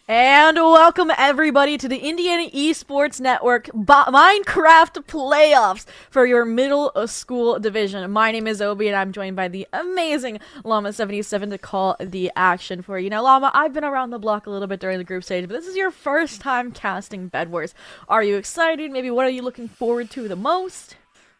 And welcome everybody to the Indiana Esports Network Minecraft Playoffs for your middle school division. My name is Obi and I'm joined by the amazing Llama77 to call the action for you. Now Llama, I've been around the block a little bit during the group stage, but this is your first time casting Bed Wars. Are you excited? Maybe what are you looking forward to the most?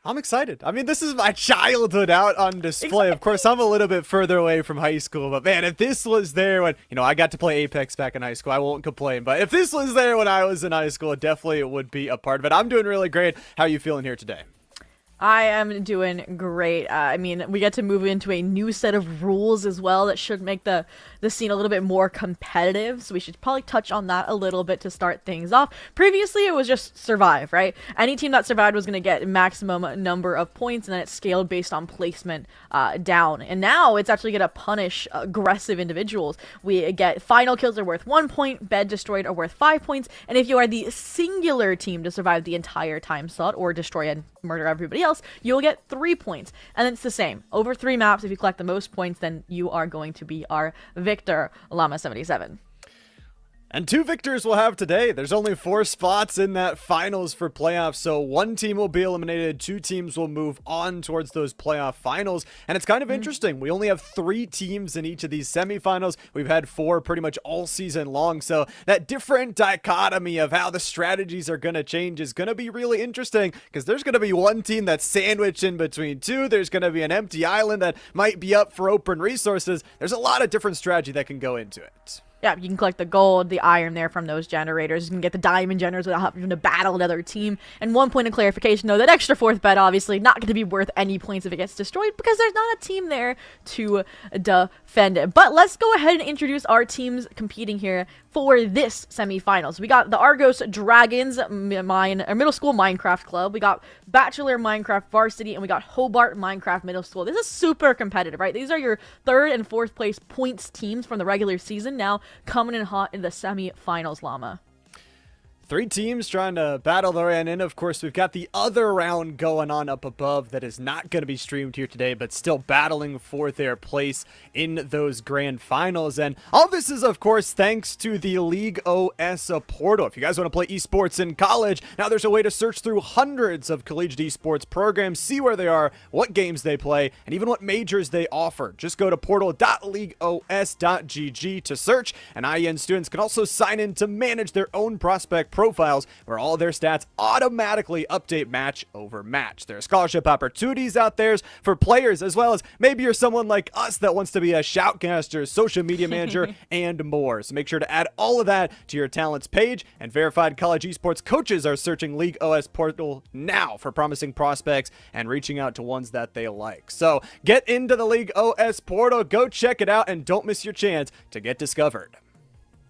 I'm excited. I mean, this is my childhood out on display. Exactly. Of course, I'm a little bit further away from high school, but man, if this was there when, I got to play Apex back in high school, I won't complain. But if this was there when I was in high school, definitely it would be a part of it. I'm doing really great. How are you feeling here today? I am doing great. I mean, we get to move into a new set of rules as well that should make the scene a little bit more competitive. So we should probably touch on that a little bit to start things off. Previously, it was just survive, right? Any team that survived was going to get maximum number of points, and then it's scaled based on placement down. And now it's actually going to punish aggressive individuals. We get final kills are worth 1 point, bed destroyed are worth 5 points, and if you are the singular team to survive the entire time slot or destroy and murder everybody else, you'll get 3 points. And it's the same. Over 3 maps, if you collect the most points, then you are going to be our victor, Llama77. And 2 victors we'll have today. There's only 4 spots in that finals for playoffs, so 1 team will be eliminated, 2 teams will move on towards those playoff finals. And it's kind of interesting. We only have 3 teams in each of these semifinals. We've had 4 pretty much all season long, so that different dichotomy of how the strategies are going to change is going to be really interesting, because there's going to be 1 team that's sandwiched in between 2. There's going to be an empty island that might be up for open resources. There's a lot of different strategy that can go into it. Yeah, you can collect the gold, the iron there from those generators. You can get the diamond generators without having to battle another team. And 1 point of clarification, though, that extra 4th bed obviously not going to be worth any points if it gets destroyed because there's not a team there to defend it. But let's go ahead and introduce our teams competing here for this semifinals. We got the Argos Dragons Middle School Minecraft Club. We got Batchelor Minecraft Varsity, and we got Hobart Minecraft Middle School. This is super competitive, right? These are your 3rd and 4th place points teams from the regular season now coming in hot in the semifinals, Llama. 3 teams trying to battle their way in. Of course, we've got the other round going on up above that is not going to be streamed here today, but still battling for their place in those grand finals. And all this is, of course, thanks to the League OS portal. If you guys want to play esports in college, now there's a way to search through hundreds of collegiate esports programs, see where they are, what games they play, and even what majors they offer. Just go to portal.leagueos.gg to search, and IEN students can also sign in to manage their own prospect profiles where all their stats automatically update match over match. There are scholarship opportunities out there for players, as well as maybe you're someone like us that wants to be a shoutcaster, social media manager, and more. So make sure to add all of that to your talents page, and verified college esports coaches are searching League OS portal now for promising prospects and reaching out to ones that they like. So get into the League OS portal, go check it out, and don't miss your chance to get discovered.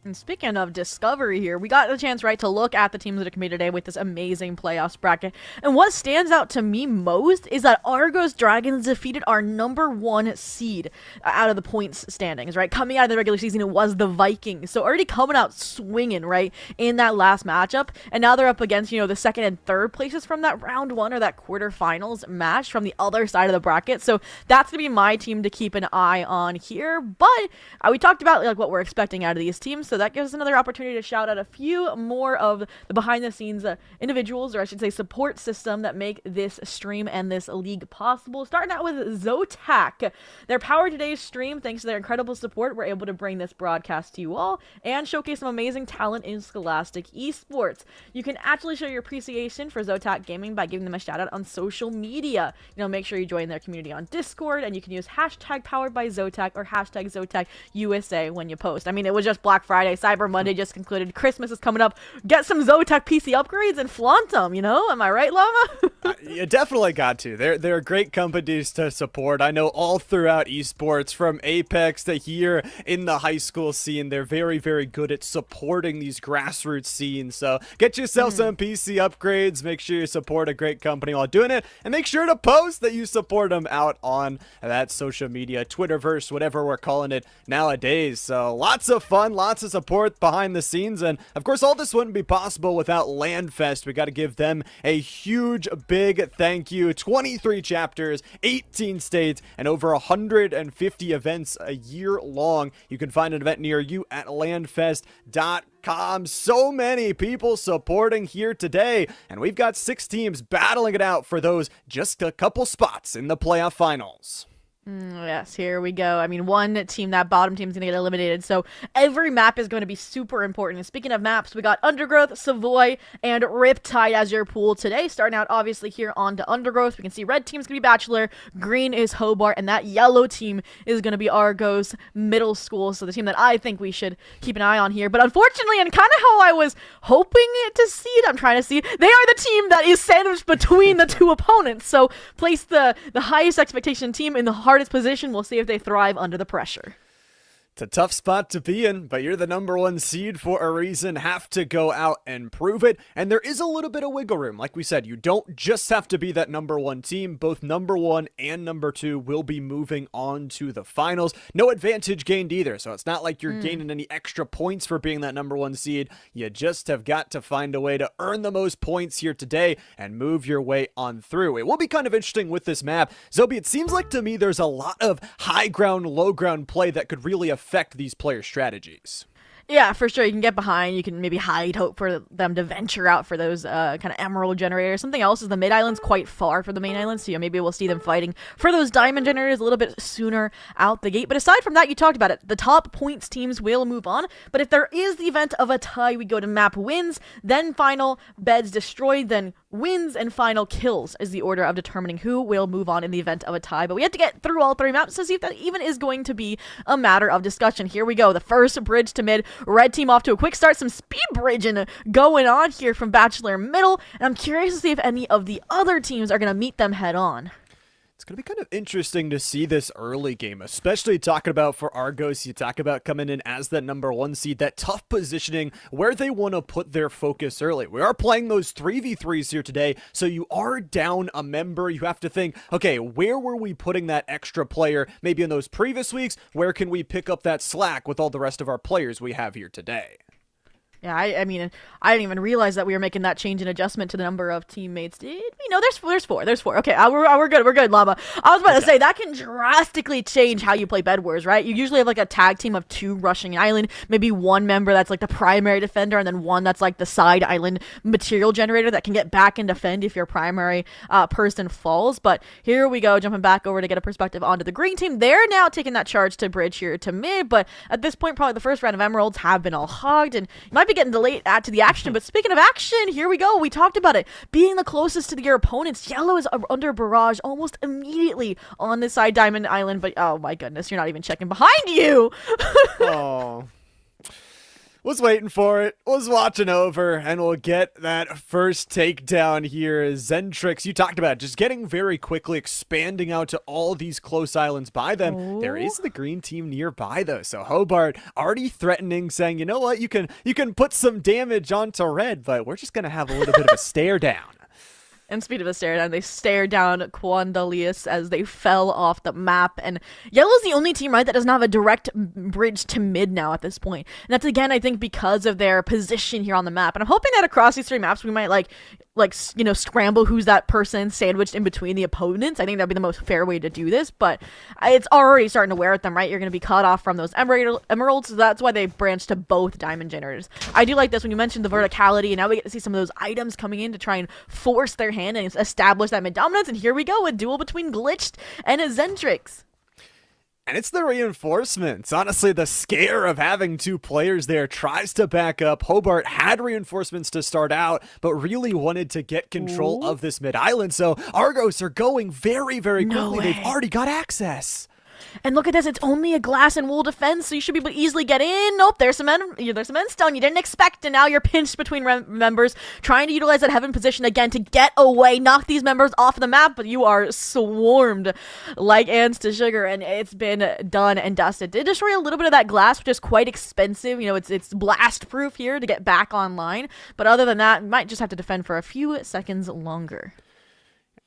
And speaking of discovery here, we got the chance, right, to look at the teams that are competing today with this amazing playoffs bracket. And what stands out to me most is that Argos Dragons defeated our #1 seed out of the points standings, right? Coming out of the regular season, it was the Vikings. So already coming out swinging, right, in that last matchup. And now they're up against, the 2nd and 3rd places from that round 1 or that quarterfinals match from the other side of the bracket. So that's going to be my team to keep an eye on here. But we talked about what we're expecting out of these teams. So that gives us another opportunity to shout out a few more of the behind-the-scenes individuals, or I should say support system, that make this stream and this league possible. Starting out with Zotac. Their power today's stream, thanks to their incredible support, we're able to bring this broadcast to you all and showcase some amazing talent in Scholastic Esports. You can actually show your appreciation for Zotac Gaming by giving them a shout-out on social media. Make sure you join their community on Discord, and you can use hashtag powered by Zotac or hashtag Zotac USA when you post. I mean, it was just Black Friday. Cyber Monday just concluded. Christmas is coming up. Get some Zotac PC upgrades and flaunt them, Am I right, Llama? You definitely got to. They're great companies to support. I know all throughout esports, from Apex to here in the high school scene, they're very, very good at supporting these grassroots scenes. So get yourself some PC upgrades. Make sure you support a great company while doing it. And make sure to post that you support them out on that social media, Twitterverse, whatever we're calling it nowadays. So lots of fun, lots of support behind the scenes. And of course, all this wouldn't be possible without Landfest. We got to give them a huge, big thank you. 23 chapters, 18 states, and over 150 events a year long. You can find an event near you at landfest.com. So many people supporting here today, and we've got 6 teams battling it out for those just a couple spots in the playoff finals. Yes, here we go. I mean, one team, that bottom team, is going to get eliminated, so every map is going to be super important. And speaking of maps, we got Undergrowth, Savoy, and Riptide as your pool today. Starting out, obviously, here on to Undergrowth. We can see red team's going to be Batchelor, green is Hobart, and that yellow team is going to be Argos Middle School, so the team that I think we should keep an eye on here. But unfortunately, and kind of how I was hoping to see it, I'm trying to see, they are the team that is sandwiched between the two opponents. So place the highest expectation team in the hardest position. We'll see if they thrive under the pressure. It's a tough spot to be in, but you're the number 1 seed for a reason. Have to go out and prove it. And there is a little bit of wiggle room. Like we said, you don't just have to be that number 1 team. Both number 1 and number 2 will be moving on to the finals. No advantage gained either. So it's not like you're gaining any extra points for being that number 1 seed. You just have got to find a way to earn the most points here today and move your way on through. It will be kind of interesting with this map. Zobi, it seems like to me there's a lot of high ground, low ground play that could really affect these player strategies. Yeah, for sure. You can get behind. You can maybe hide, hope for them to venture out for those kind of emerald generators. Something else is the mid-island's quite far from the main island, so maybe we'll see them fighting for those diamond generators a little bit sooner out the gate. But aside from that, you talked about it. The top points teams will move on, but if there is the event of a tie, we go to map wins, then final, beds destroyed, then wins, and final kills is the order of determining who will move on in the event of a tie. But we have to get through all 3 maps to see if that even is going to be a matter of discussion. Here we go. The first bridge to mid. Red team off to a quick start. Some speed bridging going on here from Batchelor Middle. And I'm curious to see if any of the other teams are going to meet them head on. It's going to be kind of interesting to see this early game, especially talking about for Argos. You talk about coming in as that number 1 seed, that tough positioning where they want to put their focus early. We are playing those 3v3s here today, so you are down a member. You have to think, okay, where were we putting that extra player maybe in those previous weeks? Where can we pick up that slack with all the rest of our players we have here today? Yeah, I mean, I didn't even realize that we were making that change and adjustment to the number of teammates. Did we? No, there's four. Okay, we're good, Llama. I was about to say, that can drastically change how you play Bed Wars, right? You usually have like a tag team of 2 rushing an island, maybe one member that's like the primary defender, and then one that's like the side island material generator that can get back and defend if your primary person falls. But here we go, jumping back over to get a perspective onto the green team. They're now taking that charge to bridge here to mid, but at this point, probably the first round of emeralds have been all hogged, and you might be getting delayed to the action. But speaking of action, here we go. We talked about it. Being the closest to your opponents, yellow is under barrage almost immediately on this side diamond island, but oh my goodness, you're not even checking behind you. Oh. Was waiting for it, was watching over, and we'll get that first takedown here. Zentrix, you talked about it, just getting very quickly, expanding out to all these close islands by them. Oh. There is the green team nearby, though, so Hobart already threatening, saying, you know what, you can put some damage onto red, but we're just going to have a little bit of a stare down. And speed of a stare down, they stare down Quandalius as they fell off the map. And yellow's the only team, right, that doesn't have a direct bridge to mid now at this point. And that's, again, I think because of their position here on the map. And I'm hoping that across these 3 maps, we might, scramble who's that person sandwiched in between the opponents. I think that'd be the most fair way to do this. But it's already starting to wear at them, right? You're going to be cut off from those emeralds. So that's why they branched to both diamond generators. I do like this when you mentioned the verticality. And now we get to see some of those items coming in to try and force their hand and establish that mid dominance. And here we go, a duel between Glitched and Zentrix. And it's the reinforcements. Honestly, the scare of having 2 players there tries to back up. Hobart had reinforcements to start out, but really wanted to get control of this mid-island. So Argos are going very, very quickly. They've already got access. And look at this, it's only a glass and wool defense, so you should be able to easily get in. Nope, there's some end stone you didn't expect, and now you're pinched between members, trying to utilize that heaven position again to get away, knock these members off the map, but you are swarmed like ants to sugar, and it's been done and dusted. Did destroy a little bit of that glass, which is quite expensive. You know, it's blast proof here to get back online, but other than that, you might just have to defend for a few seconds longer.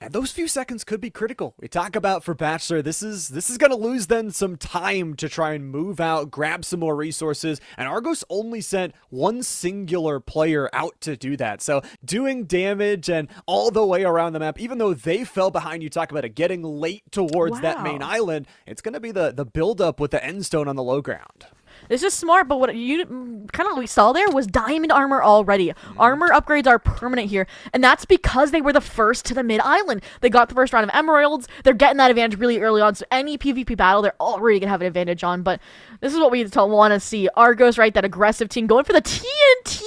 And those few seconds could be critical. We talk about for Batchelor, this is going to lose then some time to try and move out, grab some more resources, and Argos only sent one singular player out to do that. So doing damage and all the way around the map, even though they fell behind, you talk about it getting late towards that main island, it's going to be the build-up with the end stone on the low ground. This is smart, but what you kind of we saw there was diamond armor already. Armor upgrades are permanent here, and that's because they were the first to the mid-island. They got the first round of emeralds. They're getting that advantage really early on, so any PvP battle, they're already going to have an advantage on, but this is what we want to see. Argos, right, that aggressive team going for the TNT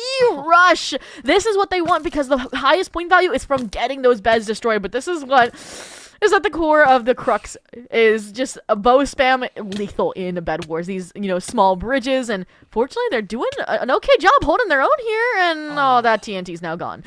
rush. This is what they want because the highest point value is from getting those beds destroyed, but this is what is at the core of the crux, is just a bow spam lethal in bed wars. These, small bridges, and fortunately they're doing an okay job holding their own here, and that TNT's now gone.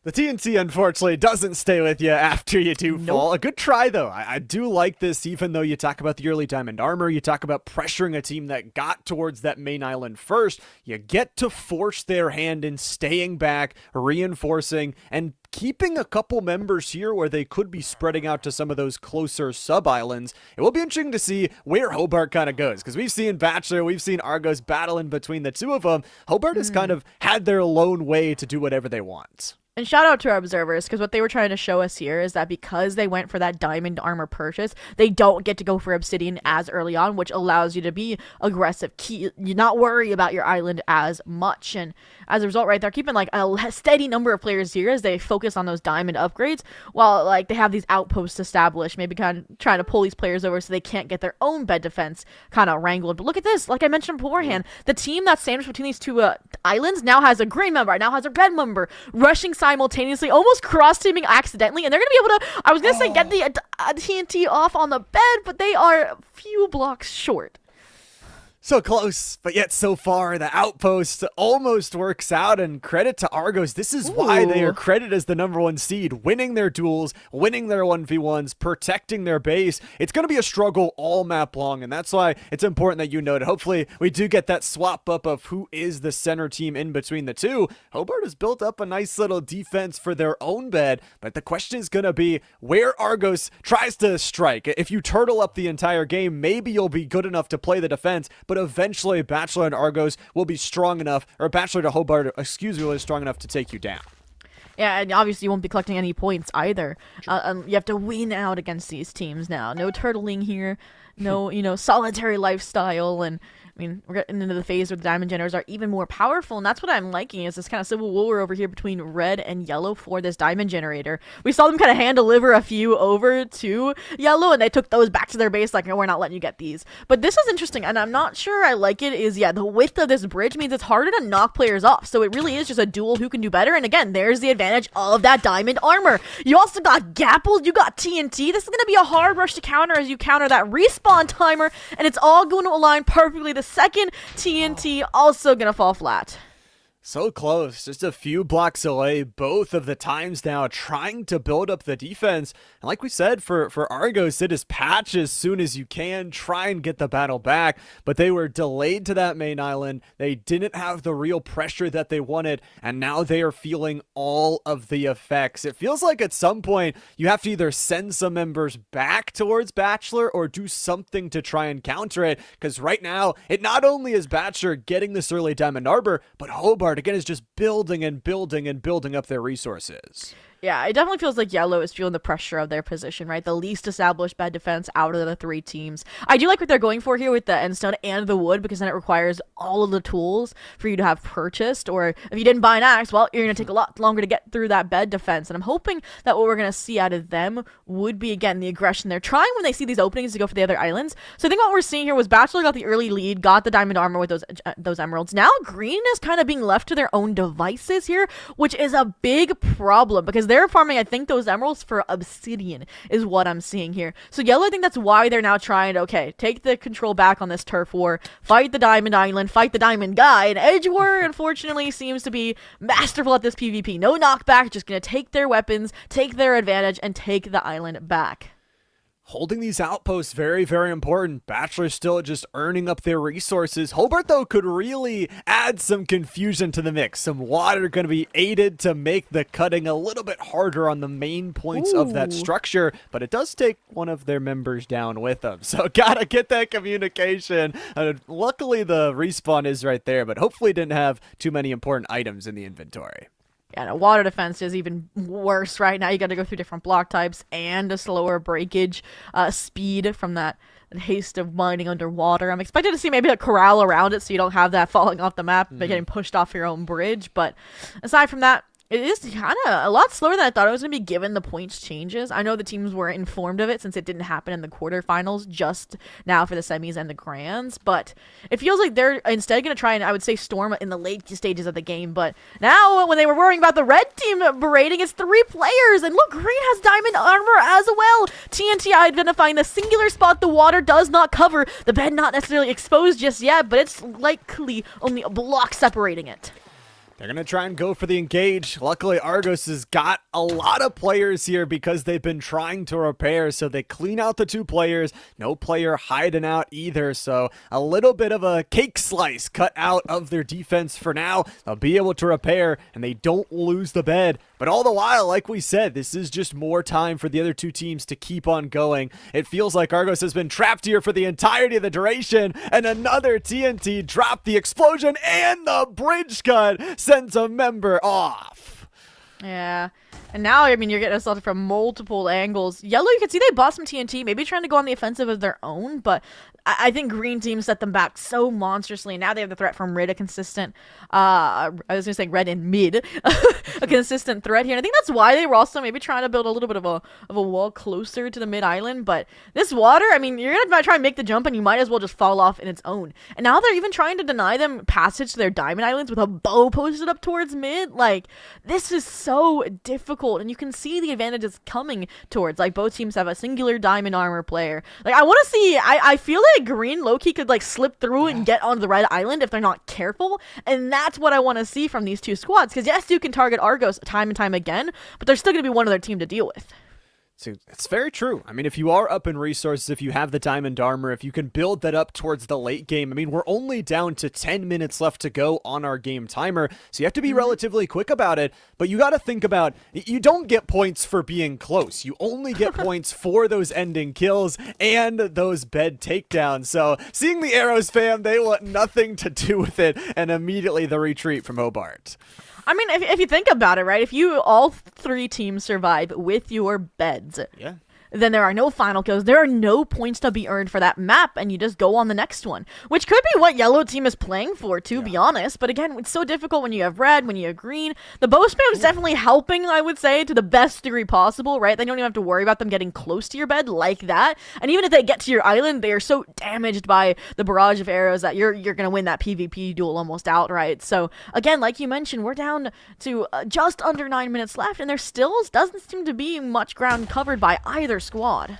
The TNT, unfortunately, doesn't stay with you after you do fall. A good try, though. I do like this, even though you talk about the early diamond armor, you talk about pressuring a team that got towards that main island first. You get to force their hand in staying back, reinforcing, and keeping a couple members here where they could be spreading out to some of those closer sub-islands. It will be interesting to see where Hobart kind of goes, because we've seen Batchelor, we've seen Argos battling between the two of them. Hobart has kind of had their lone way to do whatever they want. And shout out to our observers, because what they were trying to show us here is that because they went for that diamond armor purchase, they don't get to go for obsidian as early on, which allows you to be aggressive, you not worry about your island as much. And as a result, right, they're keeping like a steady number of players here as they focus on those diamond upgrades, while like they have these outposts established, maybe kind of trying to pull these players over so they can't get their own bed defense kind of wrangled. But look at this, like I mentioned beforehand, the team that's sandwiched between these two islands now has a green member, now has a red member, rushing simultaneously, almost cross-teaming accidentally, and they're gonna be able to, I was gonna say, get the TNT off on the bed, but they are a few blocks short. So close, but yet so far, the outpost almost works out, and credit to Argos. This is why they are credited as the #1 seed, winning their duels, winning their 1v1s, protecting their base. It's going to be a struggle all map long, and that's why it's important that you note it. Hopefully, we do get that swap up of who is the center team in between the two. Hobart has built up a nice little defense for their own bed, but the question is going to be where Argos tries to strike. If you turtle up the entire game, maybe you'll be good enough to play the defense, but eventually Batchelor and Argos will be strong enough, or Batchelor to Hobart, will be strong enough to take you down. Yeah, and obviously you won't be collecting any points either. You have to win out against these teams now. No turtling here, no, solitary lifestyle, and I mean, we're getting into the phase where the diamond generators are even more powerful, and that's what I'm liking, is this kind of civil war over here between red and yellow for this diamond generator. We saw them kind of hand deliver a few over to yellow, and they took those back to their base, like, no, we're not letting you get these. But this is interesting, and I'm not sure I like it, is, the width of this bridge means it's harder to knock players off, so it really is just a duel who can do better, and again, there's the advantage of that diamond armor. You also got gapples, you got TNT. This is going to be a hard rush to counter as you counter that respawn timer, and it's all going to align perfectly. The second TNT also gonna fall flat. So close, just a few blocks away, both of the times now trying to build up the defense. And like we said, for Argos, it is patch as soon as you can, try and get the battle back, but they were delayed to that main island. They didn't have the real pressure that they wanted, and now they are feeling all of the effects. It feels like at some point, you have to either send some members back towards Batchelor or do something to try and counter it, because right now, it not only is Batchelor getting this early diamond arbor, but Hobart again is just building and building and building up their resources. Yeah, it definitely feels like yellow is feeling the pressure of their position, right? The least established bed defense out of the three teams. I do like what they're going for here with the endstone and the wood, because then it requires all of the tools for you to have purchased, or if you didn't buy an axe, well, you're going to take a lot longer to get through that bed defense, and I'm hoping that what we're going to see out of them would be, again, the aggression. They're trying when they see these openings to go for the other islands. So I think what we're seeing here was Batchelor got the early lead, got the diamond armor with those emeralds. Now green is kind of being left to their own devices here, which is a big problem, because they're farming, I think, those emeralds for obsidian is what I'm seeing here. So yellow, I think that's why they're now trying to, okay, take the control back on this turf war, fight the diamond island, fight the diamond guy, and Edge War, unfortunately, seems to be masterful at this PvP. No knockback, just gonna take their weapons, take their advantage, and take the island back. Holding these outposts very, very important. Batchelor still just earning up their resources. Hobart, though, could really add some confusion to the mix. Some water going to be aided to make the cutting a little bit harder on the main points of that structure, but it does take one of their members down with them. So gotta get that communication. Luckily, the respawn is right there, but hopefully didn't have too many important items in the inventory. Yeah, no, water defense is even worse right now. You got to go through different block types and a slower breakage speed from that haste of mining underwater. I'm expected to see maybe a corral around it so you don't have that falling off the map but getting pushed off your own bridge. But aside from that, it is kind of a lot slower than I thought it was going to be given the points changes. I know the teams were informed of it since it didn't happen in the quarterfinals, just now for the semis and the grands. But it feels like they're instead going to try and, I would say, storm in the late stages of the game. But now, when they were worrying about the red team berating, it's 3 players. And look, green has diamond armor as well. TNT identifying the singular spot the water does not cover. The bed not necessarily exposed just yet, but it's likely only a block separating it. They're going to try and go for the engage. Luckily, Argos has got a lot of players here because they've been trying to repair, so they clean out the 2 players. No player hiding out either, so a little bit of a cake slice cut out of their defense for now. They'll be able to repair, and they don't lose the bed. But all the while, like we said, this is just more time for the other 2 teams to keep on going. It feels like Argos has been trapped here for the entirety of the duration, and another TNT dropped the explosion and the bridge cut sends a member off. Yeah. And now, I mean, you're getting assaulted from multiple angles. Yellow, you can see they bought some TNT, maybe trying to go on the offensive of their own, but I think green team set them back so monstrously. Now they have the threat from Red, a consistent, I was going to say red and mid, a consistent threat here. And I think that's why they were also maybe trying to build a little bit of a wall closer to the mid island. But this water, I mean, you're going to try and make the jump and you might as well just fall off in its own. And now they're even trying to deny them passage to their diamond islands with a bow posted up towards mid. Like, this is so difficult. And you can see the advantages coming towards, like, both teams have a singular diamond armor player. Like, I want to see, I feel like green low-key could, like, slip through and get onto the red island if they're not careful. And that's what I want to see from these 2 squads. Because, yes, you can target Argos time and time again, but there's still going to be one other team to deal with. So it's very true. I mean, if you are up in resources, if you have the diamond armor, if you can build that up towards the late game, I mean, we're only down to 10 minutes left to go on our game timer, so you have to be relatively quick about it, but you got to think about, you don't get points for being close. You only get points for those ending kills and those bed takedowns. So seeing the Arrows fam, they want nothing to do with it, and immediately the retreat from Hobart. I mean, if you think about it, right? If you all 3 teams survive with your beds, yeah, then there are no final kills. There are no points to be earned for that map, and you just go on the next one, which could be what yellow team is playing for, to be honest. But again, it's so difficult when you have red, when you have green. The bow spam is definitely helping, I would say, to the best degree possible, right? They don't even have to worry about them getting close to your bed like that. And even if they get to your island, they are so damaged by the barrage of arrows that you're gonna win that PvP duel almost outright. So again, like you mentioned, we're down to just under 9 minutes left, and there still doesn't seem to be much ground covered by either squad.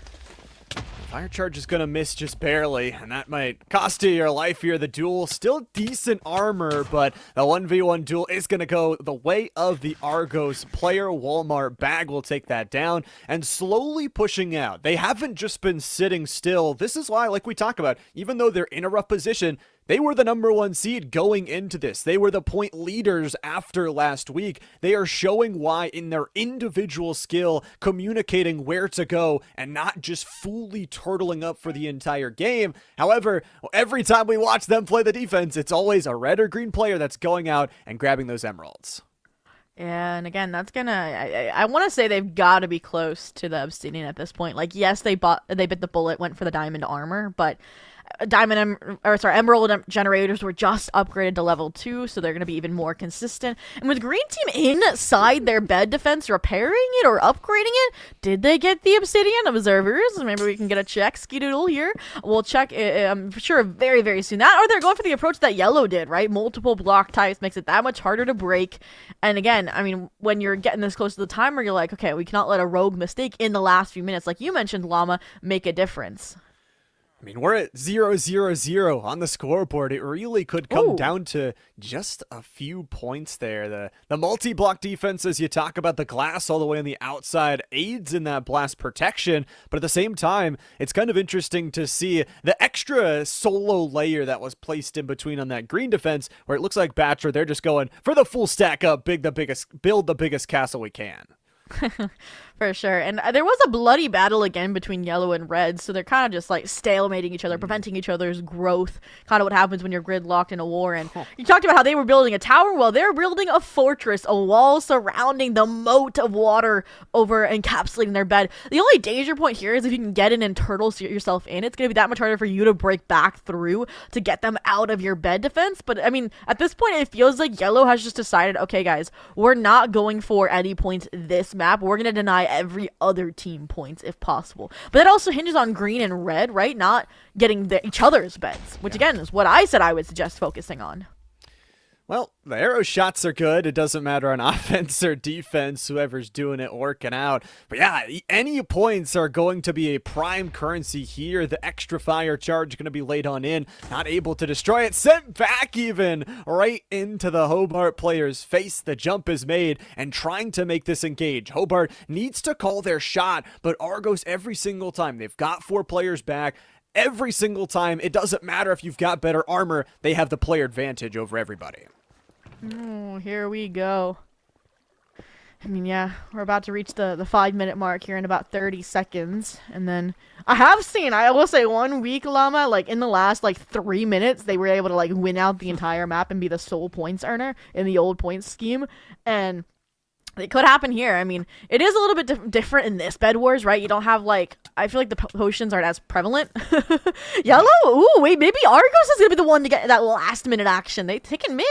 Fire charge is gonna miss just barely, and that might cost you your life here. The duel, still decent armor, but the 1v1 duel is gonna go the way of the Argos player. Walmart Bag will take that down, and slowly pushing out. They haven't just been sitting still. This is why, like we talk about, even though they're in a rough position, they were the #1 seed going into this. They were the point leaders after last week. They are showing why in their individual skill, communicating where to go and not just fully turtling up for the entire game. However, every time we watch them play the defense, it's always a red or green player that's going out and grabbing those emeralds. Yeah, and again, that's gonna, I want to say they've got to be close to the Obsidian at this point. Like, yes, they bit the bullet, went for the diamond armor, but emerald generators were just upgraded to level 2, so they're going to be even more consistent. And with green team inside their bed defense repairing it or upgrading it, did they get the obsidian observers? Maybe we can get a check, Skidoodle here. We'll check, I'm sure, very, very soon. That, or they're going for the approach that yellow did, right? Multiple block types makes it that much harder to break. And again, I mean, when you're getting this close to the timer, you're like, okay, we cannot let a rogue mistake in the last few minutes, like you mentioned, Llama, make a difference. I mean, we're at 0-0-0 on the scoreboard. It really could come Ooh. down to just a few points there. The multi-block defense, as you talk about the glass all the way on the outside, aids in that blast protection. But at the same time, it's kind of interesting to see the extra solo layer that was placed in between on that green defense, where it looks like Batchelor, they're just going for the full stack up, build the biggest castle we can. For sure. And there was a bloody battle again between yellow and red, so they're kind of just like stalemating each other, preventing each other's growth. Kind of what happens when you're gridlocked in a war. And you talked about how they were building a tower. Well, they're building a fortress, a wall surrounding the moat of water over encapsulating their bed. The only danger point here is if you can get in and turtle yourself in, it's going to be that much harder for you to break back through to get them out of your bed defense. But I mean, at this point, it feels like yellow has just decided, okay, guys, we're not going for any points this map. We're going to deny every other team points if possible. But that also hinges on green and red, right? Not getting each other's beds, which again is what I said I would suggest focusing on. Well, the arrow shots are good. It doesn't matter on offense or defense, whoever's doing it working out. But yeah, any points are going to be a prime currency here. The extra fire charge going to be laid on in. Not able to destroy it. Sent back even right into the Hobart player's face. The jump is made and trying to make this engage. Hobart needs to call their shot, but Argos every single time. They've got 4 players back. Every single time, it doesn't matter if you've got better armor, they have the player advantage over everybody. Oh, here we go. I mean, yeah, we're about to reach the 5-minute mark here in about 30 seconds. And then I will say 1 week, Llama, like in the last like 3 minutes, they were able to like win out the entire map and be the sole points earner in the old points scheme. And it could happen here. I mean, it is a little bit different in this Bed Wars, right? You don't have, like, I feel like the potions aren't as prevalent. Yellow? Ooh, wait, maybe Argos is going to be the one to get that last-minute action. They taking mid.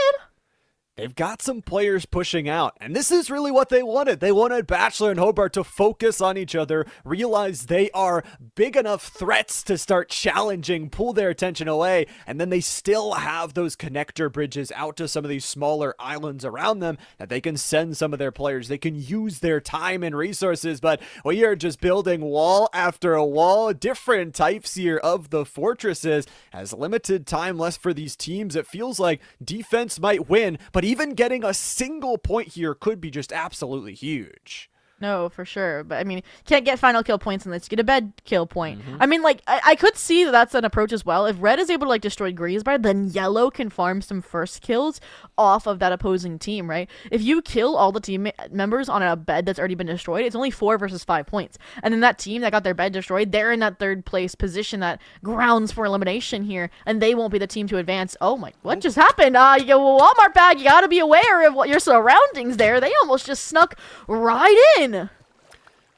They've got some players pushing out, and this is really what they wanted. They wanted Batchelor and Hobart to focus on each other, realize they are big enough threats to start challenging, pull their attention away, and then they still have those connector bridges out to some of these smaller islands around them that they can send some of their players. They can use their time and resources, but we are just building wall after a wall, different types here of the fortresses. As limited time left for these teams, it feels like defense might win, but even getting a single point here could be just absolutely huge. No, for sure. But I mean, can't get final kill points unless you get a bed kill point. I mean, like, I could see that that's an approach as well. If red is able to, like, destroy green's bed, then yellow can farm some first kills off of that opposing team, right? If you kill all the team members on a bed that's already been destroyed, it's only 4 versus 5 points. And then that team that got their bed destroyed, they're in that 3rd place position that grounds for elimination here, and they won't be the team to advance. Oh my, what just happened? You go, Walmart bag, you gotta be aware of what your surroundings there. They almost just snuck right in.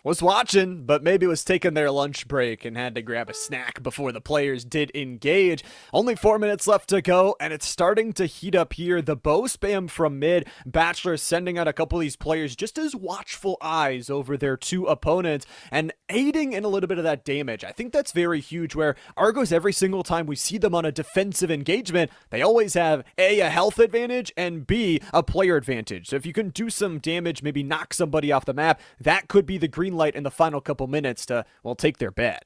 Was watching, but maybe was taking their lunch break and had to grab a snack before the players did engage. Only 4 minutes left to go, and it's starting to heat up here. The bow spam from mid. Batchelor sending out a couple of these players just as watchful eyes over their 2 opponents and aiding in a little bit of that damage. I think that's very huge, where Argos, every single time we see them on a defensive engagement, they always have A, a health advantage, and B, a player advantage. So if you can do some damage, maybe knock somebody off the map, that could be the green light in the final couple minutes to, well, take their bed.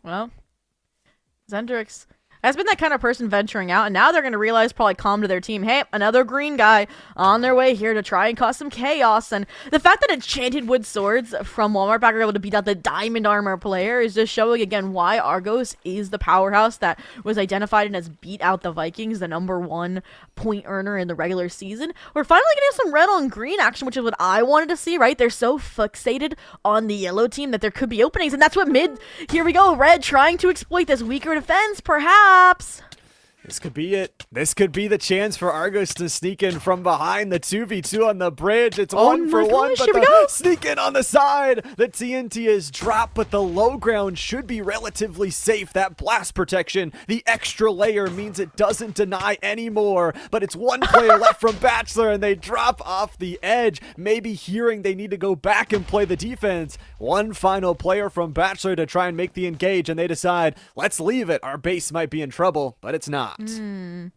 Well, Zendrix has been that kind of person venturing out, and now they're going to realize, probably calm to their team, hey, another green guy on their way here to try and cause some chaos. And the fact that Enchanted Wood Swords from Walmart Bag are able to beat out the Diamond Armor player is just showing again why Argos is the powerhouse that was identified and has beat out the Vikings, the #1 point earner in the regular season. We're finally getting some red on green action, which is what I wanted to see, right? They're so fixated on the yellow team that there could be openings, and that's what mid, here we go, red trying to exploit this weaker defense, perhaps. This could be it. This could be the chance for Argos to sneak in from behind. The 2v2 on the bridge. It's 1 for 1, but the sneak in on the side. The TNT is dropped, but the low ground should be relatively safe. That blast protection, the extra layer, means it doesn't deny anymore. But it's 1 player left from Batchelor, and they drop off the edge. Maybe hearing they need to go back and play the defense. 1 final player from Batchelor to try and make the engage, and they decide, let's leave it. Our base might be in trouble, but it's not. Yeah,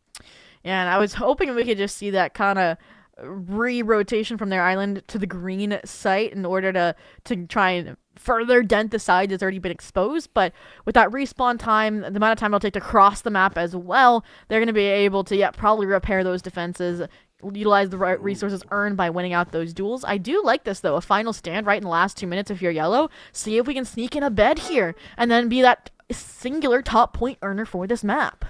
and I was hoping we could just see that kind of re-rotation from their island to the green site in order to try and further dent the side that's already been exposed, but with that respawn time, the amount of time it'll take to cross the map as well, they're going to be able to, probably repair those defenses, utilize the right resources earned by winning out those duels. I do like this, though. A final stand right in the last 2 minutes if you're yellow. See if we can sneak in a bed here and then be that singular top point earner for this map.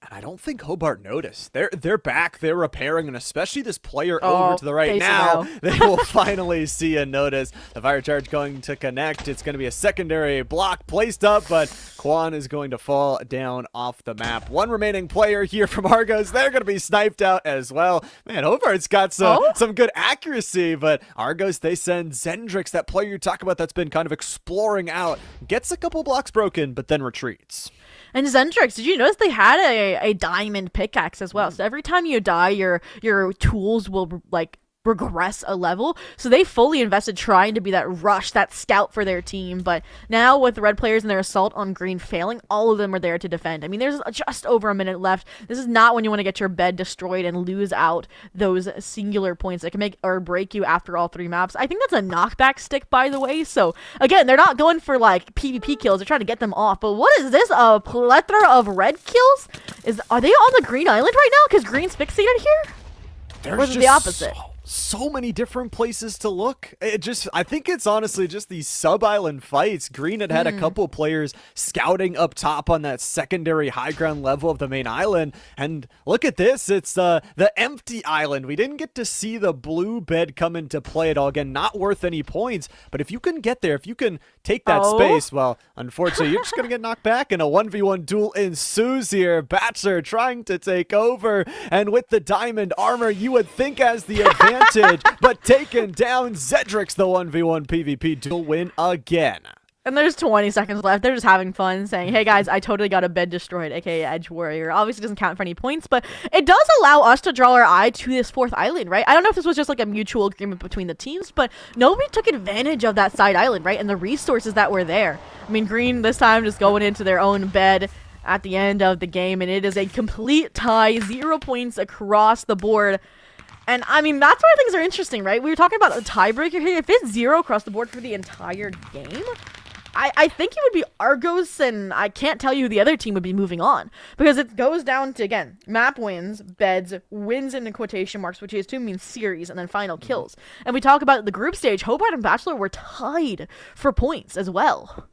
And I don't think Hobart noticed. They're back. They're repairing, and especially this player over to the right now. They will finally see a notice. The fire charge going to connect. It's going to be a secondary block placed up, but Quan is going to fall down off the map. One remaining player here from Argos. They're going to be sniped out as well. Man, Hobart's got some good accuracy, but Argos, they send Zendrix, that player you talk about that's been kind of exploring out, gets a couple blocks broken, but then retreats. And Zendrix, did you notice they had a diamond pickaxe as well? So every time you die, your tools will regress a level. So they fully invested trying to be that rush, that scout for their team. But now with the red players and their assault on green failing, all of them are there to defend. I mean, there's just over a minute left. This is not when you want to get your bed destroyed and lose out those singular points that can make or break you after all 3 maps. I think that's a knockback stick, by the way. So again, they're not going for PvP kills. They're trying to get them off. But what is this? A plethora of red kills? Are they on the green island right now? Because green's fixated here? Or is it the opposite? So many different places to look. I think it's honestly just these sub-island fights. Green had a couple players scouting up top on that secondary high ground level of the main island. And look at this. It's the empty island. We didn't get to see the blue bed come into play at all. Again, not worth any points. But if you can get there, if you can take that space, well, unfortunately, you're just going to get knocked back. And a 1v1 duel ensues here. Batchelor trying to take over. And with the diamond armor, you would think has the advantage. But taken down, Zendrix, the 1v1 PvP duel win again. And there's 20 seconds left. They're just having fun saying, hey guys, I totally got a bed destroyed, aka Edge Warrior. Obviously doesn't count for any points, but it does allow us to draw our eye to this 4th island, right? I don't know if this was just a mutual agreement between the teams, but nobody took advantage of that side island, right? And the resources that were there. I mean, Green this time just going into their own bed at the end of the game, and it is a complete tie, 0 points across the board. And, I mean, that's where things are interesting, right? We were talking about a tiebreaker here. If it's 0 across the board for the entire game, I think it would be Argos, and I can't tell you who the other team would be moving on. Because it goes down to, again, map wins, beds, wins in quotation marks, which is to mean series, and then final kills. And we talk about the group stage. Hobart and Batchelor were tied for points as well.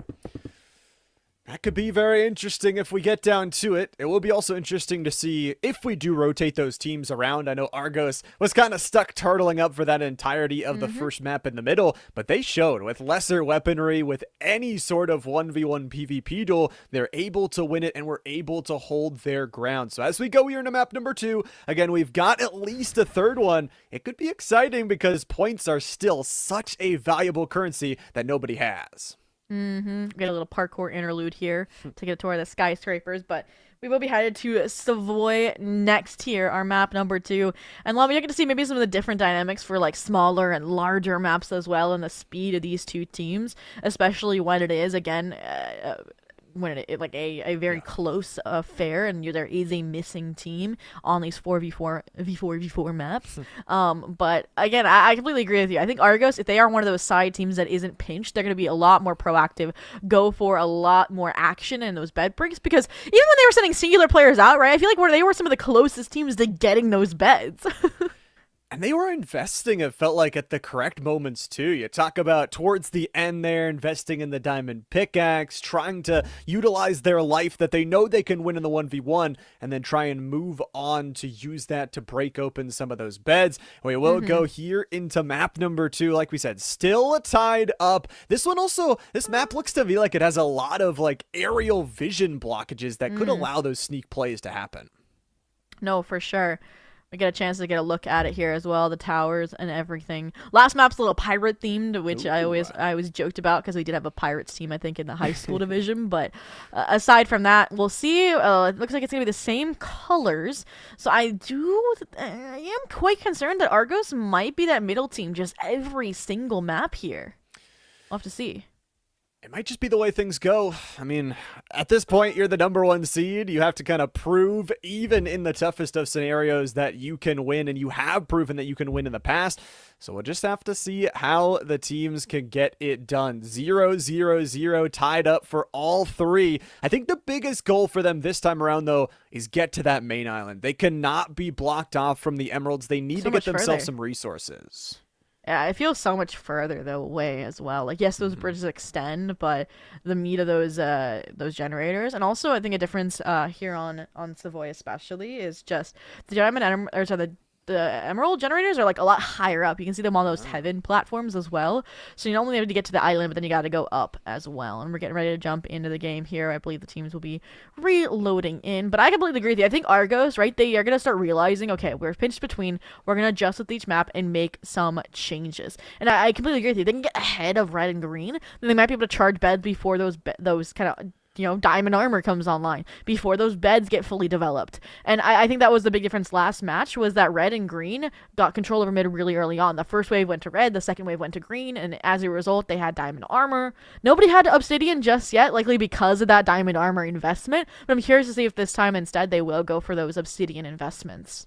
That could be very interesting if we get down to it. It will be also interesting to see if we do rotate those teams around. I know Argos was kind of stuck turtling up for that entirety of the first map in the middle, but they showed with lesser weaponry, with any sort of 1v1 PvP duel, they're able to win it and we're able to hold their ground. So as we go here into map number 2, again, we've got at least a 3rd one. It could be exciting because points are still such a valuable currency that nobody has. Get a little parkour interlude here to get a tour of the skyscrapers, but we will be headed to Savoy next here, our map number 2. And Lava, you're going to see maybe some of the different dynamics for smaller and larger maps as well, and the speed of these two teams, especially when it is, again, when it a very close affair, and there is a missing team on these 4v4 maps. But again, I completely agree with you. I think Argos, if they are one of those side teams that isn't pinched, they're going to be a lot more proactive, go for a lot more action in those bed breaks, because even when they were sending singular players out, right, I feel like they were some of the closest teams to getting those beds. And they were investing, it felt like, at the correct moments, too. You talk about towards the end there, investing in the diamond pickaxe, trying to utilize their life that they know they can win in the 1v1, and then try and move on to use that to break open some of those beds. We will go here into map number 2. Like we said, still tied up. This one also, this map looks to me like it has a lot of, aerial vision blockages that could allow those sneak plays to happen. No, for sure. We get a chance to get a look at it here as well, the towers and everything. Last map's a little pirate themed, which I always joked about because we did have a pirates team, I think, in the high school division. But aside from that, we'll see. It looks like it's going to be the same colors. So I am quite concerned that Argos might be that middle team just every single map here. We'll have to see. It might just be the way things go. I mean, at this point, you're the number one seed. You have to kind of prove, even in the toughest of scenarios, that you can win, and you have proven that you can win in the past. So we'll just have to see how the teams can get it done. 0-0-0 tied up for all three. I think the biggest goal for them this time around, though, is get to that main island. They cannot be blocked off from the Emeralds. They need to get themselves some resources. Yeah, it feels so much further though away as well. Like, yes, those bridges extend, but the meat of those generators, and also I think a difference here on Savoy especially is just the diamond or sorry, the emerald generators are like a lot higher up. You can see them on those heaven platforms as well. So you not only have to get to the island, but then you got to go up as well. And we're getting ready to jump into the game here. I believe the teams will be reloading in. But I completely agree with you. I think Argos, right, they are going to start realizing, okay, we're pinched between. We're going to adjust with each map and make some changes. And I completely agree with you. They can get ahead of red and green. Then they might be able to charge beds before those kind of diamond armor comes online, before those beds get fully developed. And I think that was the big difference last match, was that red and green got control over mid really early on. The first wave went to red, the second wave went to green, and as a result, they had diamond armor. Nobody had obsidian just yet, likely because of that diamond armor investment, but I'm curious to see if this time instead they will go for those obsidian investments.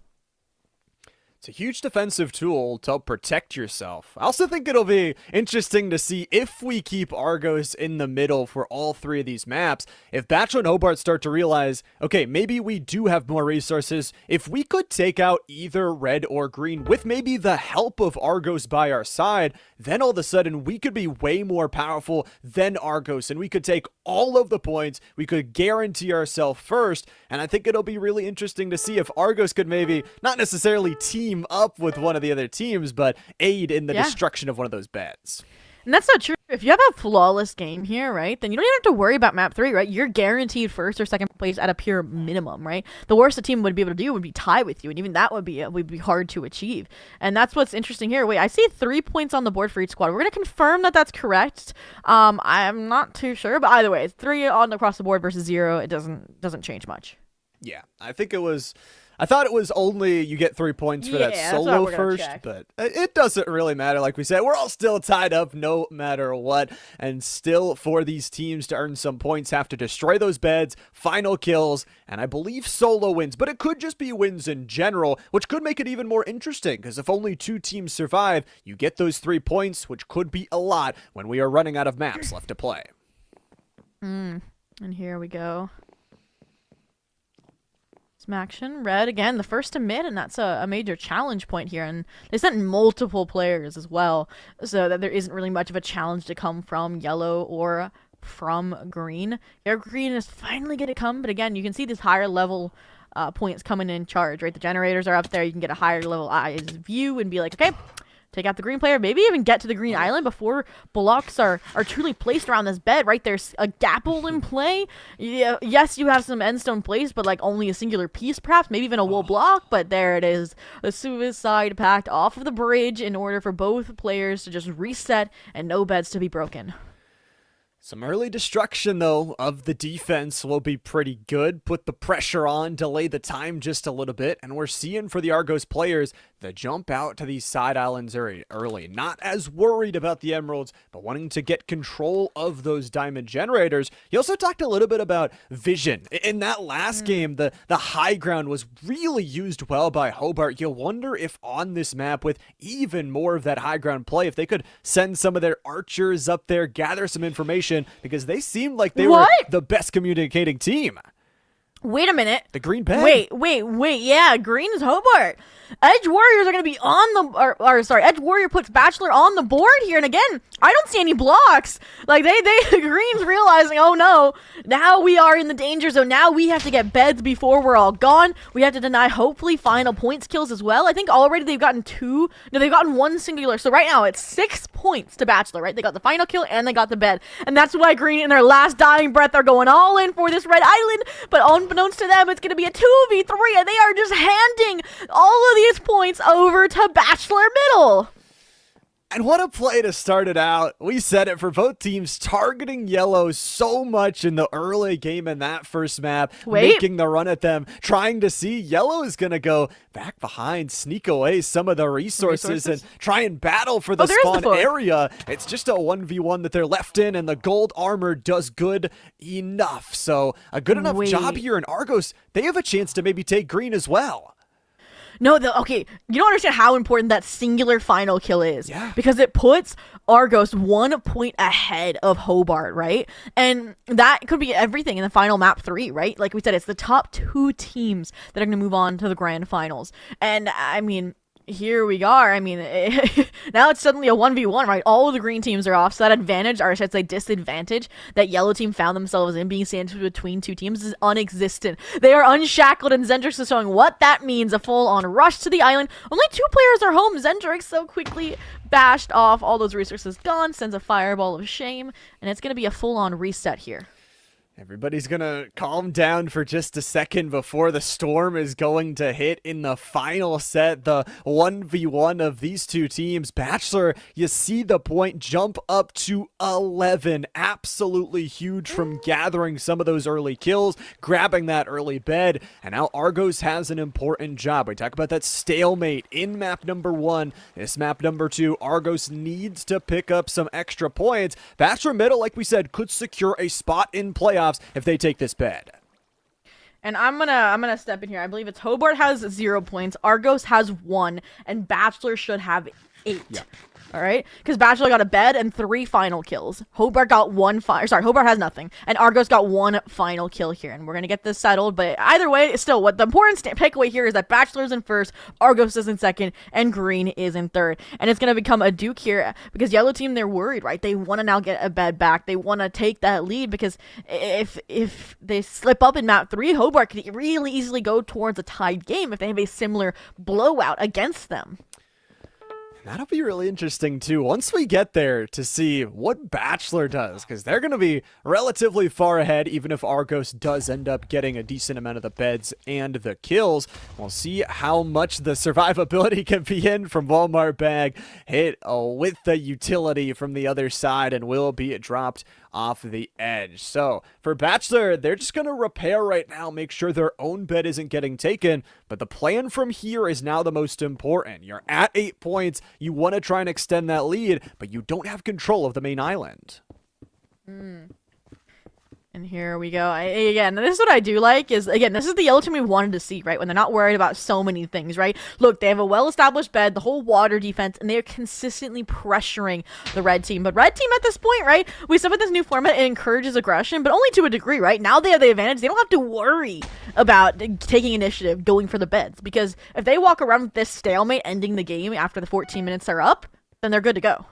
It's a huge defensive tool to help protect yourself. I also think it'll be interesting to see if we keep Argos in the middle for all three of these maps. If Batchelor and Hobart start to realize, okay, maybe we do have more resources. If we could take out either red or green with maybe the help of Argos by our side, then all of a sudden we could be way more powerful than Argos, and we could take all of the points. We could guarantee ourselves first, and I think it'll be really interesting to see if Argos could maybe not necessarily team up with one of the other teams, but aid in the destruction of one of those beds. And that's not true. If you have a flawless game here, right, then you don't even have to worry about map 3, right? You're guaranteed first or second place at a pure minimum, right? The worst a team would be able to do would be tie with you, and even that would be hard to achieve. And that's what's interesting here. Wait, I see 3 points on the board for each squad. We're going to confirm that that's correct. I'm not too sure, but either way, it's 3 on across the board versus 0. It doesn't change much. Yeah, I thought it was only you get 3 points for that solo first, but it doesn't really matter. Like we said, we're all still tied up no matter what, and still for these teams to earn some points have to destroy those beds, final kills, and I believe solo wins, but it could just be wins in general, which could make it even more interesting, because if only 2 teams survive, you get those 3 points, which could be a lot when we are running out of maps left to play. And here we go. Some action. Red again, the first to mid, and that's a major challenge point here. And they sent multiple players as well, so that there isn't really much of a challenge to come from yellow or from green. Yeah, green is finally going to come, but again, you can see these higher level points coming in charge, right? The generators are up there. You can get a higher level eyes view and be like, okay, take out the green player, maybe even get to the green island before blocks are truly placed around this bed, right? There's a gapple in play. Yeah, yes, you have some endstone placed, but like only a singular piece perhaps, maybe even a wool block, but there it is. The suicide pact off of the bridge in order for both players to just reset and no beds to be broken. Some early destruction, though, of the defense will be pretty good. Put the pressure on, delay the time just a little bit, and we're seeing for the Argos players the jump out to these side islands early. Not as worried about the Emeralds, but wanting to get control of those diamond generators. He also talked a little bit about vision. In that last game, the high ground was really used well by Hobart. You'll wonder if on this map, with even more of that high ground play, if they could send some of their archers up there, gather some information, because they seemed like they were the best communicating team. Wait a minute. The green pen. Wait. Yeah, green is Hobart. Edge Warriors are going to be on the... Edge Warrior puts Batchelor on the board here. And again, I don't see any blocks. Like, the Green's realizing, oh no, now we are in the danger zone. Now we have to get beds before we're all gone. We have to deny, hopefully, final points kills as well. I think already they've gotten they've gotten 1 singular. So right now, it's 6 points to Batchelor, right? They got the final kill and they got the bed. And that's why Green, in their last dying breath, are going all in for this red island. But unbeknownst to them, it's going to be a 2v3, and they are just handing all of these points over to Batchelor middle. And what a play to start it out. We said it for both teams, targeting yellow so much in the early game in that first map, making the run at them, trying to see yellow is going to go back behind, sneak away some of the resources and try and battle for the spawn area. It's just a 1v1 that they're left in, and the gold armor does good enough. So a good enough job here in Argos. They have a chance to maybe take green as well. No, okay, you don't understand how important that singular final kill is. Yeah. Because it puts Argos 1 point ahead of Hobart, right? And that could be everything in the final map 3, right? Like we said, it's the top 2 teams that are going to move on to the grand finals. And, I mean, here we are. I mean, now it's suddenly a 1v1, right? All of the green teams are off, so that advantage, or I should say disadvantage, that yellow team found themselves in being sandwiched between 2 teams is unexistent. They are unshackled, and Zendrix is showing what that means, a full-on rush to the island. Only 2 players are home. Zendrix so quickly bashed off, all those resources gone, sends a fireball of shame, and it's going to be a full-on reset here. Everybody's going to calm down for just a second before the storm is going to hit in the final set, the 1v1 of these 2 teams. Batchelor, you see the point jump up to 11. Absolutely huge from gathering some of those early kills, grabbing that early bed, and now Argos has an important job. We talk about that stalemate in map number 1. This map number 2, Argos needs to pick up some extra points. Batchelor middle, like we said, could secure a spot in playoffs if they take this bed. And I'm gonna step in here. I believe it's Hobart has 0 points, Argos has 1, and Batchelor should have 8. Yeah. All right, because Batchelor got a bed and 3 final kills. Hobart got Hobart has nothing, and Argos got 1 final kill here, and we're gonna get this settled. But either way, still, what the important takeaway here is that Batchelor's in first, Argos is in second, and Green is in third, and it's gonna become a duke here because yellow team, they're worried, right? They want to now get a bed back. They want to take that lead because if they slip up in map 3, Hobart could really easily go towards a tied game if they have a similar blowout against them. That'll be really interesting, too, once we get there to see what Batchelor does, because they're going to be relatively far ahead, even if Argos does end up getting a decent amount of the beds and the kills. We'll see how much the survivability can be in from Walmart Bag, hit with the utility from the other side, and will be dropped off the edge. So for Batchelor, they're just going to repair right now, make sure their own bed isn't getting taken, but the plan from here is now the most important. You're at 8 points, you want to try and extend that lead, but you don't have control of the main island. And here we go. Again, this is what I do like is, again, this is the yellow team we wanted to see, right? When they're not worried about so many things, right? Look, they have a well-established bed, the whole water defense, and they're consistently pressuring the red team. But red team at this point, right? We said with this new format, it encourages aggression, but only to a degree, right? Now they have the advantage. They don't have to worry about taking initiative, going for the beds. Because if they walk around with this stalemate, ending the game after the 14 minutes are up, then they're good to go.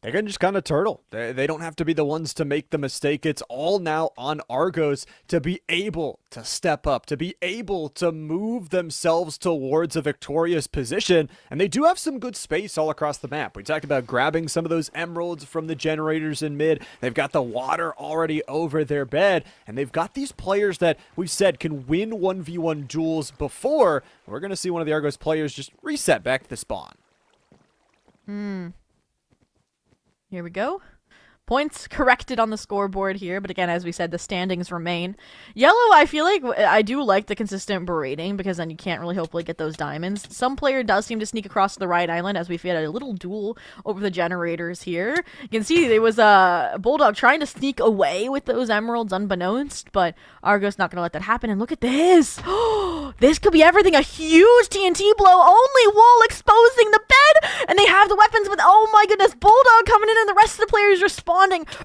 They can just kind of turtle. They don't have to be the ones to make the mistake. It's all now on Argos to be able to step up, to be able to move themselves towards a victorious position. And they do have some good space all across the map. We talked about grabbing some of those emeralds from the generators in mid. They've got the water already over their bed. And they've got these players that we've said can win 1v1 duels before. We're going to see one of the Argos players just reset back to the spawn. Here we go. Points corrected on the scoreboard here, but again, as we said, the standings remain. Yellow, I feel like I do like the consistent berating because then you can't really hopefully get those diamonds. Some player does seem to sneak across the right island as we've had a little duel over the generators here. You can see there was a Bulldog trying to sneak away with those emeralds unbeknownst, but Argos not going to let that happen. And look at this. This could be everything. A huge TNT blow, only wall exposing the bed, and they have the weapons, but oh my goodness, Bulldog coming in and the rest of the players responding,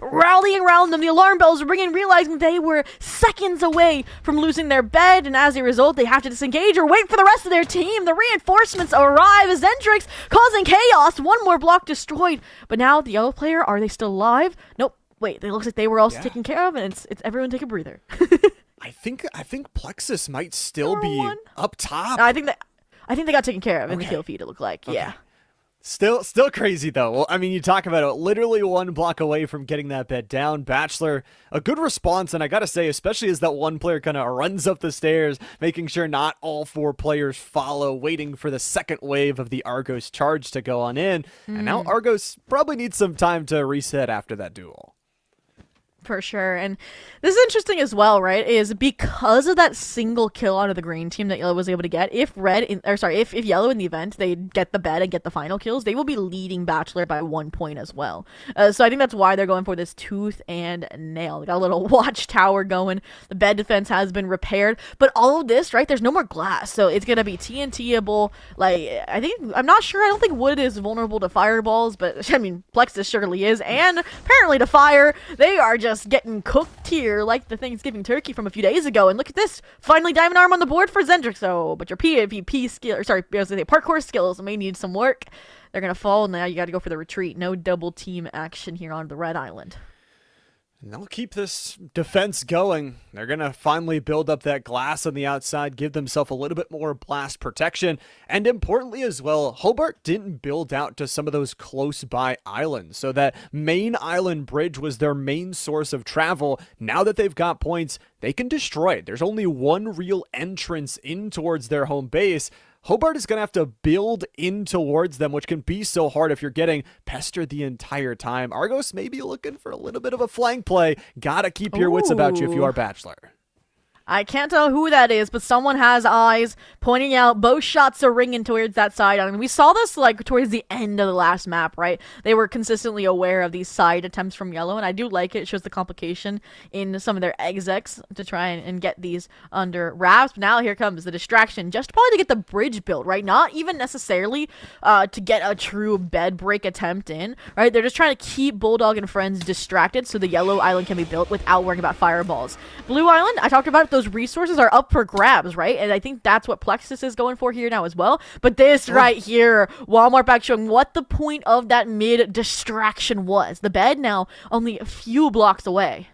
rallying around them. The alarm bells ringing, realizing they were seconds away from losing their bed, and as a result, they have to disengage or wait for the rest of their team. The reinforcements arrive as Zendrix causing chaos. One more block destroyed, but now the yellow player, are they still alive? Nope. Wait, it looks like they were also taken care of, and it's everyone take a breather. I think Plexus might still be up top. No, I think they got taken care of in the kill feed, it looked like. Okay. Yeah. Still crazy though. Well, I mean, you talk about it, literally one block away from getting that bet down. Batchelor, a good response, and I gotta say, especially as that one player kind of runs up the stairs, making sure not all four players follow, waiting for the second wave of the Argos charge to go on in. And now Argos probably needs some time to reset after that duel. For sure. And this is interesting as well, right? Is because of that single kill out of the green team that Yellow was able to get, if Yellow in the event, they get the bet and get the final kills, they will be leading Batchelor by 1 point as well. So I think that's why they're going for this tooth and nail. They got a little watchtower going. The bed defense has been repaired. But all of this, right, there's no more glass. So it's going to be TNT-able. Like, I'm not sure. I don't think wood is vulnerable to fireballs, but I mean, Plexus surely is. And apparently to fire, they are just getting cooked here like the Thanksgiving turkey from a few days ago. And look at this, finally diamond arm on the board for Zendrix. But your PvP skill, I was gonna say parkour skills may need some work. They're gonna fall now. You got to go for the retreat. No double team action here on the Red Island. And they'll keep this defense going. They're going to finally build up that glass on the outside, give themselves a little bit more blast protection. And importantly as well, Hobart didn't build out to some of those close by islands. So that main island bridge was their main source of travel. Now that they've got points, they can destroy it. There's only one real entrance in towards their home base. Hobart is going to have to build in towards them, which can be so hard if you're getting pestered the entire time. Argos may be looking for a little bit of a flank play. Gotta keep your wits about you if you are Batchelor. I can't tell who that is, but someone has eyes pointing out. Both shots are ringing towards that side. I mean, we saw this like towards the end of the last map, right? They were consistently aware of these side attempts from Yellow, and I do like it. It shows the complication in some of their execs to try and get these under wraps. But now here comes the distraction, just probably to get the bridge built, right? Not even necessarily to get a true bed break attempt in, right? They're just trying to keep Bulldog and friends distracted so the Yellow Island can be built without worrying about fireballs. Blue Island, I talked about those resources are up for grabs, right? And I think that's what Plexus is going for here now as well. But this right here, Walmart back showing what the point of that mid distraction was. The bed now only a few blocks away.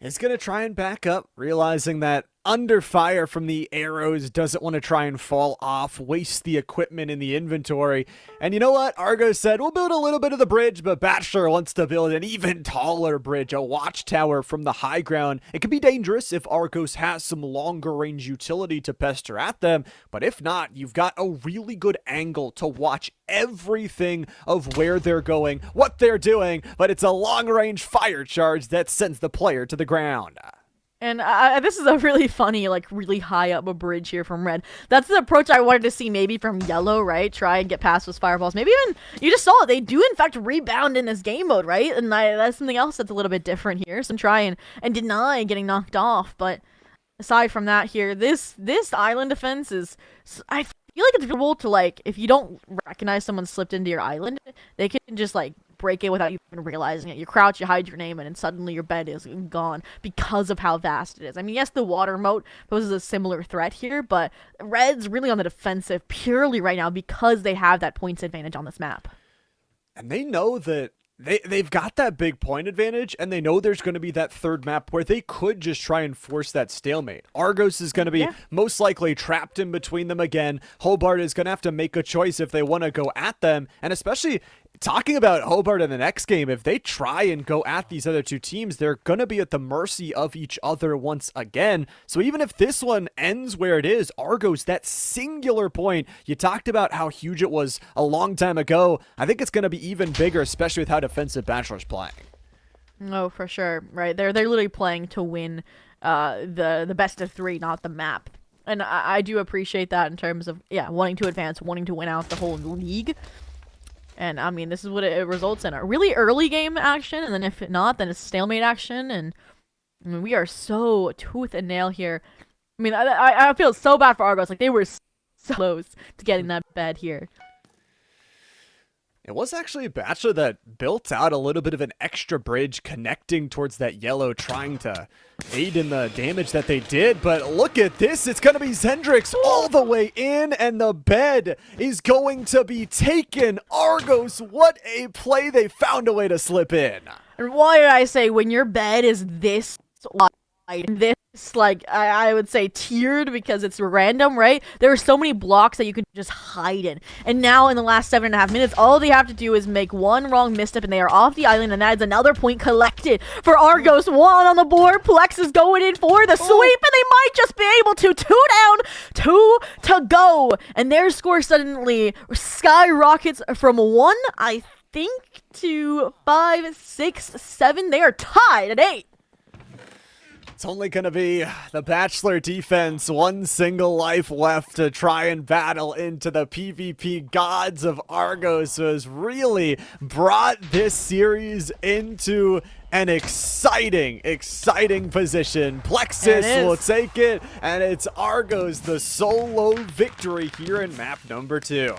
It's going to try and back up, realizing that under fire from the arrows, doesn't want to try and fall off, waste the equipment in the inventory. And you know what? Argos said, we'll build a little bit of the bridge, but Batchelor wants to build an even taller bridge, a watchtower from the high ground. It can be dangerous if Argos has some longer range utility to pester at them, but if not, you've got a really good angle to watch everything of where they're going, what they're doing, but it's a long range fire charge that sends the player to the ground. And this is a really funny, like, really high up a bridge here from Red. That's the approach I wanted to see maybe from Yellow, right? Try and get past those fireballs. Maybe even, you just saw it, they do in fact rebound in this game mode, right? And that's something else that's a little bit different here. So try and deny getting knocked off. But aside from that here, this island defense is, I feel like it's difficult to, like, if you don't recognize someone slipped into your island, they can just, like, break it without even realizing it. You crouch, you hide your name, and then suddenly your bed is gone because of how vast it is. I mean, yes, the water moat poses a similar threat here, but Red's really on the defensive purely right now because they have that points advantage on this map. And they know that they've got that big point advantage, and they know there's going to be that third map where they could just try and force that stalemate. Argos is going to be most likely trapped in between them again. Hobart is going to have to make a choice if they want to go at them, and especially talking about Hobart in the next game, if they try and go at these other two teams, they're going to be at the mercy of each other once again. So even if this one ends where it is, Argos, that singular point, you talked about how huge it was a long time ago. I think it's going to be even bigger, especially with how defensive Batchelor's playing. Oh, for sure. Right. They're literally playing to win the best of three, not the map. And I do appreciate that in terms of, wanting to advance, wanting to win out the whole league. And, I mean, this is what it results in. A really early game action, and then if not, then it's stalemate action. And, I mean, we are so tooth and nail here. I mean, I feel so bad for Argos. Like, they were so close to getting that bed here. It was actually Batchelor that built out a little bit of an extra bridge connecting towards that yellow, trying to aid in the damage that they did. But look at this. It's going to be Zendrix all the way in, and the bed is going to be taken. Argos, what a play. They found a way to slip in. And why did I say when your bed is this wide, this It's like I would say tiered because it's random, right? There are so many blocks that you could just hide in. And now in the last 7.5 minutes, all they have to do is make one wrong misstep and they are off the island, and that is another point collected for Argos. One on the board. Plex is going in for the sweep, and they might just be able to. 2 down, 2 to go. And their score suddenly skyrockets from 1, I think, to 5, 6, 7. They are tied at 8. It's only going to be the Batchelor defense, one single life left to try and battle into the PvP gods of Argos, who has really brought this series into an exciting position. Plexus will take it, and it's Argos, the solo victory here in map number 2.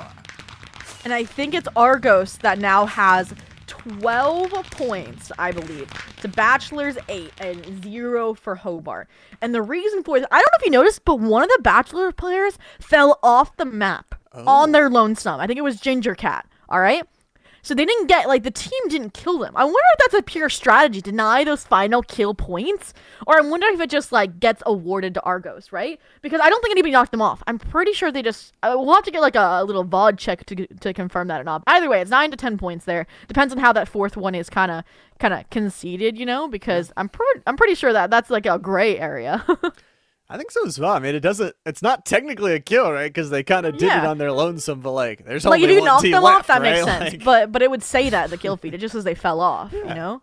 And I think it's Argos that now has 12 points, I believe, to Batchelor's 8 and 0 for Hobart. And the reason for it, I don't know if you noticed, but one of the Batchelor players fell off the map on their lone stump. I think it was Ginger Cat, all right? So they didn't get, like, the team didn't kill them. I wonder if that's a pure strategy, deny those final kill points, or I wonder if it just, like, gets awarded to Argos, right? Because I don't think anybody knocked them off. I'm pretty sure they just, we'll have to get, like, a little VOD check to confirm that or not. Either way, it's 9 to 10 points there. Depends on how that fourth one is kind of conceded, you know, because I'm pretty sure that that's, like, a gray area. I think so as well. I mean, it's not technically a kill, right? Because they kind of did it on their lonesome, but like, there's only like, if you one knock team them left, off, that right? makes sense. Like, but it would say that in the kill feed. It just says they fell off, you know?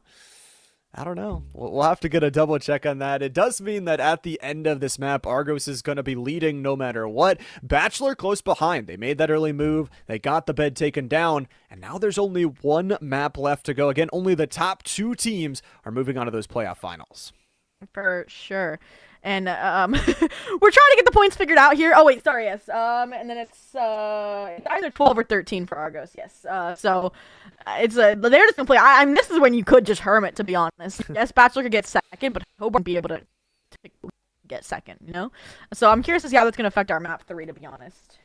I don't know. We'll have to get a double check on that. It does mean that at the end of this map, Argos is going to be leading no matter what. Batchelor close behind. They made that early move. They got the bed taken down, and now there's only one map left to go. Again, only the top 2 teams are moving on to those playoff finals. For sure. And we're trying to get the points figured out here. Oh wait, sorry, yes. And then it's either 12 or 13 for Argos. Yes. So it's they're just gonna play. This is when you could just hermit, to be honest. Yes, Batchelor could get second, but Hobart won't be able to get second. You know. So I'm curious to see how that's gonna affect our map 3. To be honest.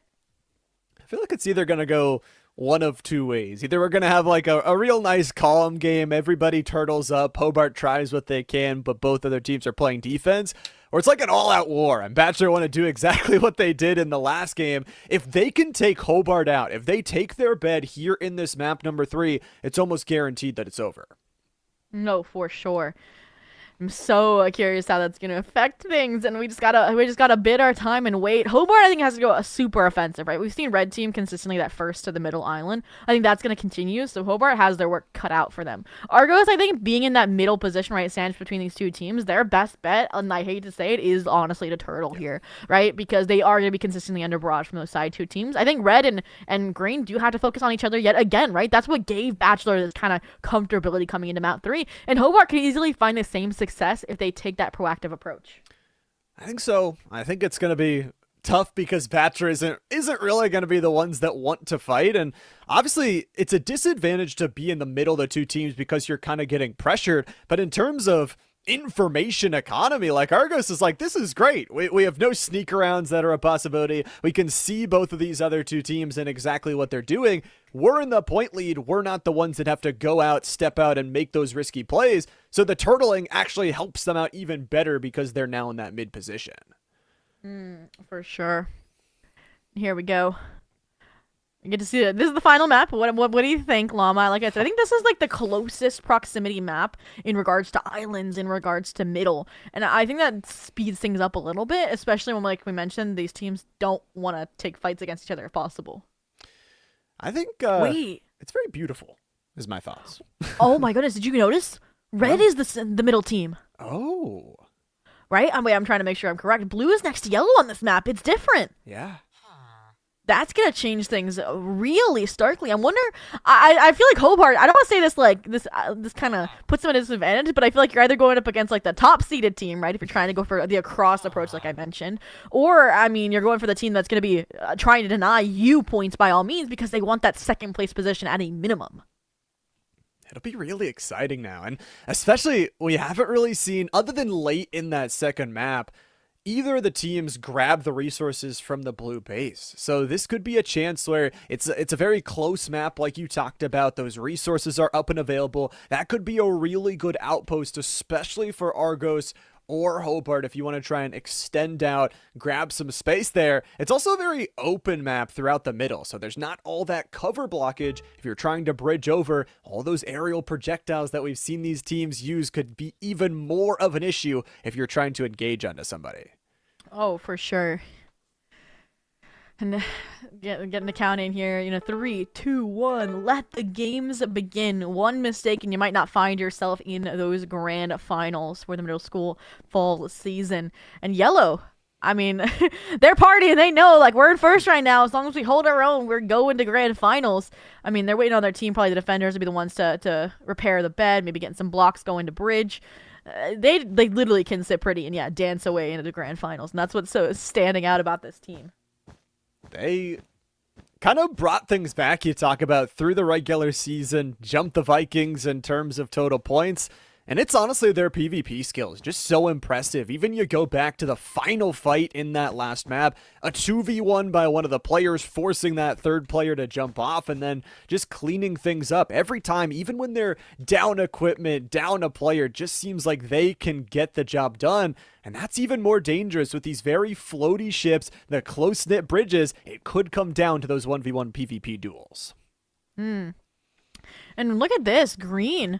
I feel like it's either gonna go one of 2 ways. Either we're going to have like a real nice calm game, everybody turtles up, Hobart tries what they can, but both other teams are playing defense, or it's like an all-out war, and Batchelor want to do exactly what they did in the last game. If they can take Hobart out, if they take their bed here in this map number 3, it's almost guaranteed that it's over. No, for sure. I'm so curious how that's gonna affect things, and we just gotta bid our time and wait. Hobart, I think, has to go a super offensive, right? We've seen Red Team consistently that first to the middle island. I think that's gonna continue, so Hobart has their work cut out for them. Argos, I think, being in that middle position, right, sandwiched between these 2 teams, their best bet, and I hate to say it, is honestly to turtle here, right? Because they are gonna be consistently under barrage from those side 2 teams. I think Red and Green do have to focus on each other yet again, right? That's what gave Batchelor this kind of comfortability coming into map 3, and Hobart could easily find the same success if they take that proactive approach. I think so. I think it's going to be tough because Batchelor isn't really going to be the ones that want to fight, and obviously it's a disadvantage to be in the middle of the 2 teams because you're kind of getting pressured, but in terms of information economy, like, Argos is like, this is great. We have no sneak arounds that are a possibility. We can see both of these other 2 teams and exactly what they're doing. We're in the point lead. We're not the ones that have to go out, step out, and make those risky plays. So the turtling actually helps them out even better because they're now in that mid position. For sure. Here we go. You get to see it. This is the final map. What do you think, Llama? Like I said, I think this is like the closest proximity map in regards to islands, in regards to middle. And I think that speeds things up a little bit, especially when, like we mentioned, these teams don't want to take fights against each other if possible. I think Wait. It's very beautiful, is my thoughts. Oh my goodness, did you notice? Red is the middle team. Oh. Right? I'm trying to make sure I'm correct. Blue is next to yellow on this map. It's different. Yeah. That's gonna change things really starkly. I wonder. I feel like Hobart. I don't want to say this like this. This kind of puts them at a disadvantage, but I feel like you're either going up against like the top seeded team, right? If you're trying to go for the across approach, like I mentioned, or I mean, you're going for the team that's gonna be trying to deny you points by all means because they want that second place position at a minimum. It'll be really exciting now, and especially we haven't really seen, other than late in that second map, either of the teams grab the resources from the blue base. So this could be a chance where it's a very close map like you talked about. Those resources are up and available. That could be a really good outpost, especially for Argos for Hobart if you want to try and extend out, grab some space there. It's also a very open map throughout the middle, so there's not all that cover blockage. If you're trying to bridge over, all those aerial projectiles that we've seen these teams use could be even more of an issue if you're trying to engage onto somebody. Oh, for sure. And getting the count in here, 3, 2, 1, let the games begin. One mistake and you might not find yourself in those grand finals for the middle school fall season. And Yellow, I mean, they're partying. They know, like, we're in first right now. As long as we hold our own, we're going to grand finals. I mean, they're waiting on their team. Probably the defenders will be the ones to repair the bed, maybe getting some blocks going to bridge. They literally can sit pretty and, dance away into the grand finals. And that's what's so standing out about this team. They kind of brought things back. You talk about through the regular season, jumped the Vikings in terms of total points. And it's honestly their PvP skills, just so impressive. Even you go back to the final fight in that last map, a 2v1 by one of the players, forcing that third player to jump off, and then just cleaning things up. Every time, even when they're down equipment, down a player, just seems like they can get the job done. And that's even more dangerous with these very floaty ships, the close-knit bridges. It could come down to those 1v1 PvP duels. And look at this, Green.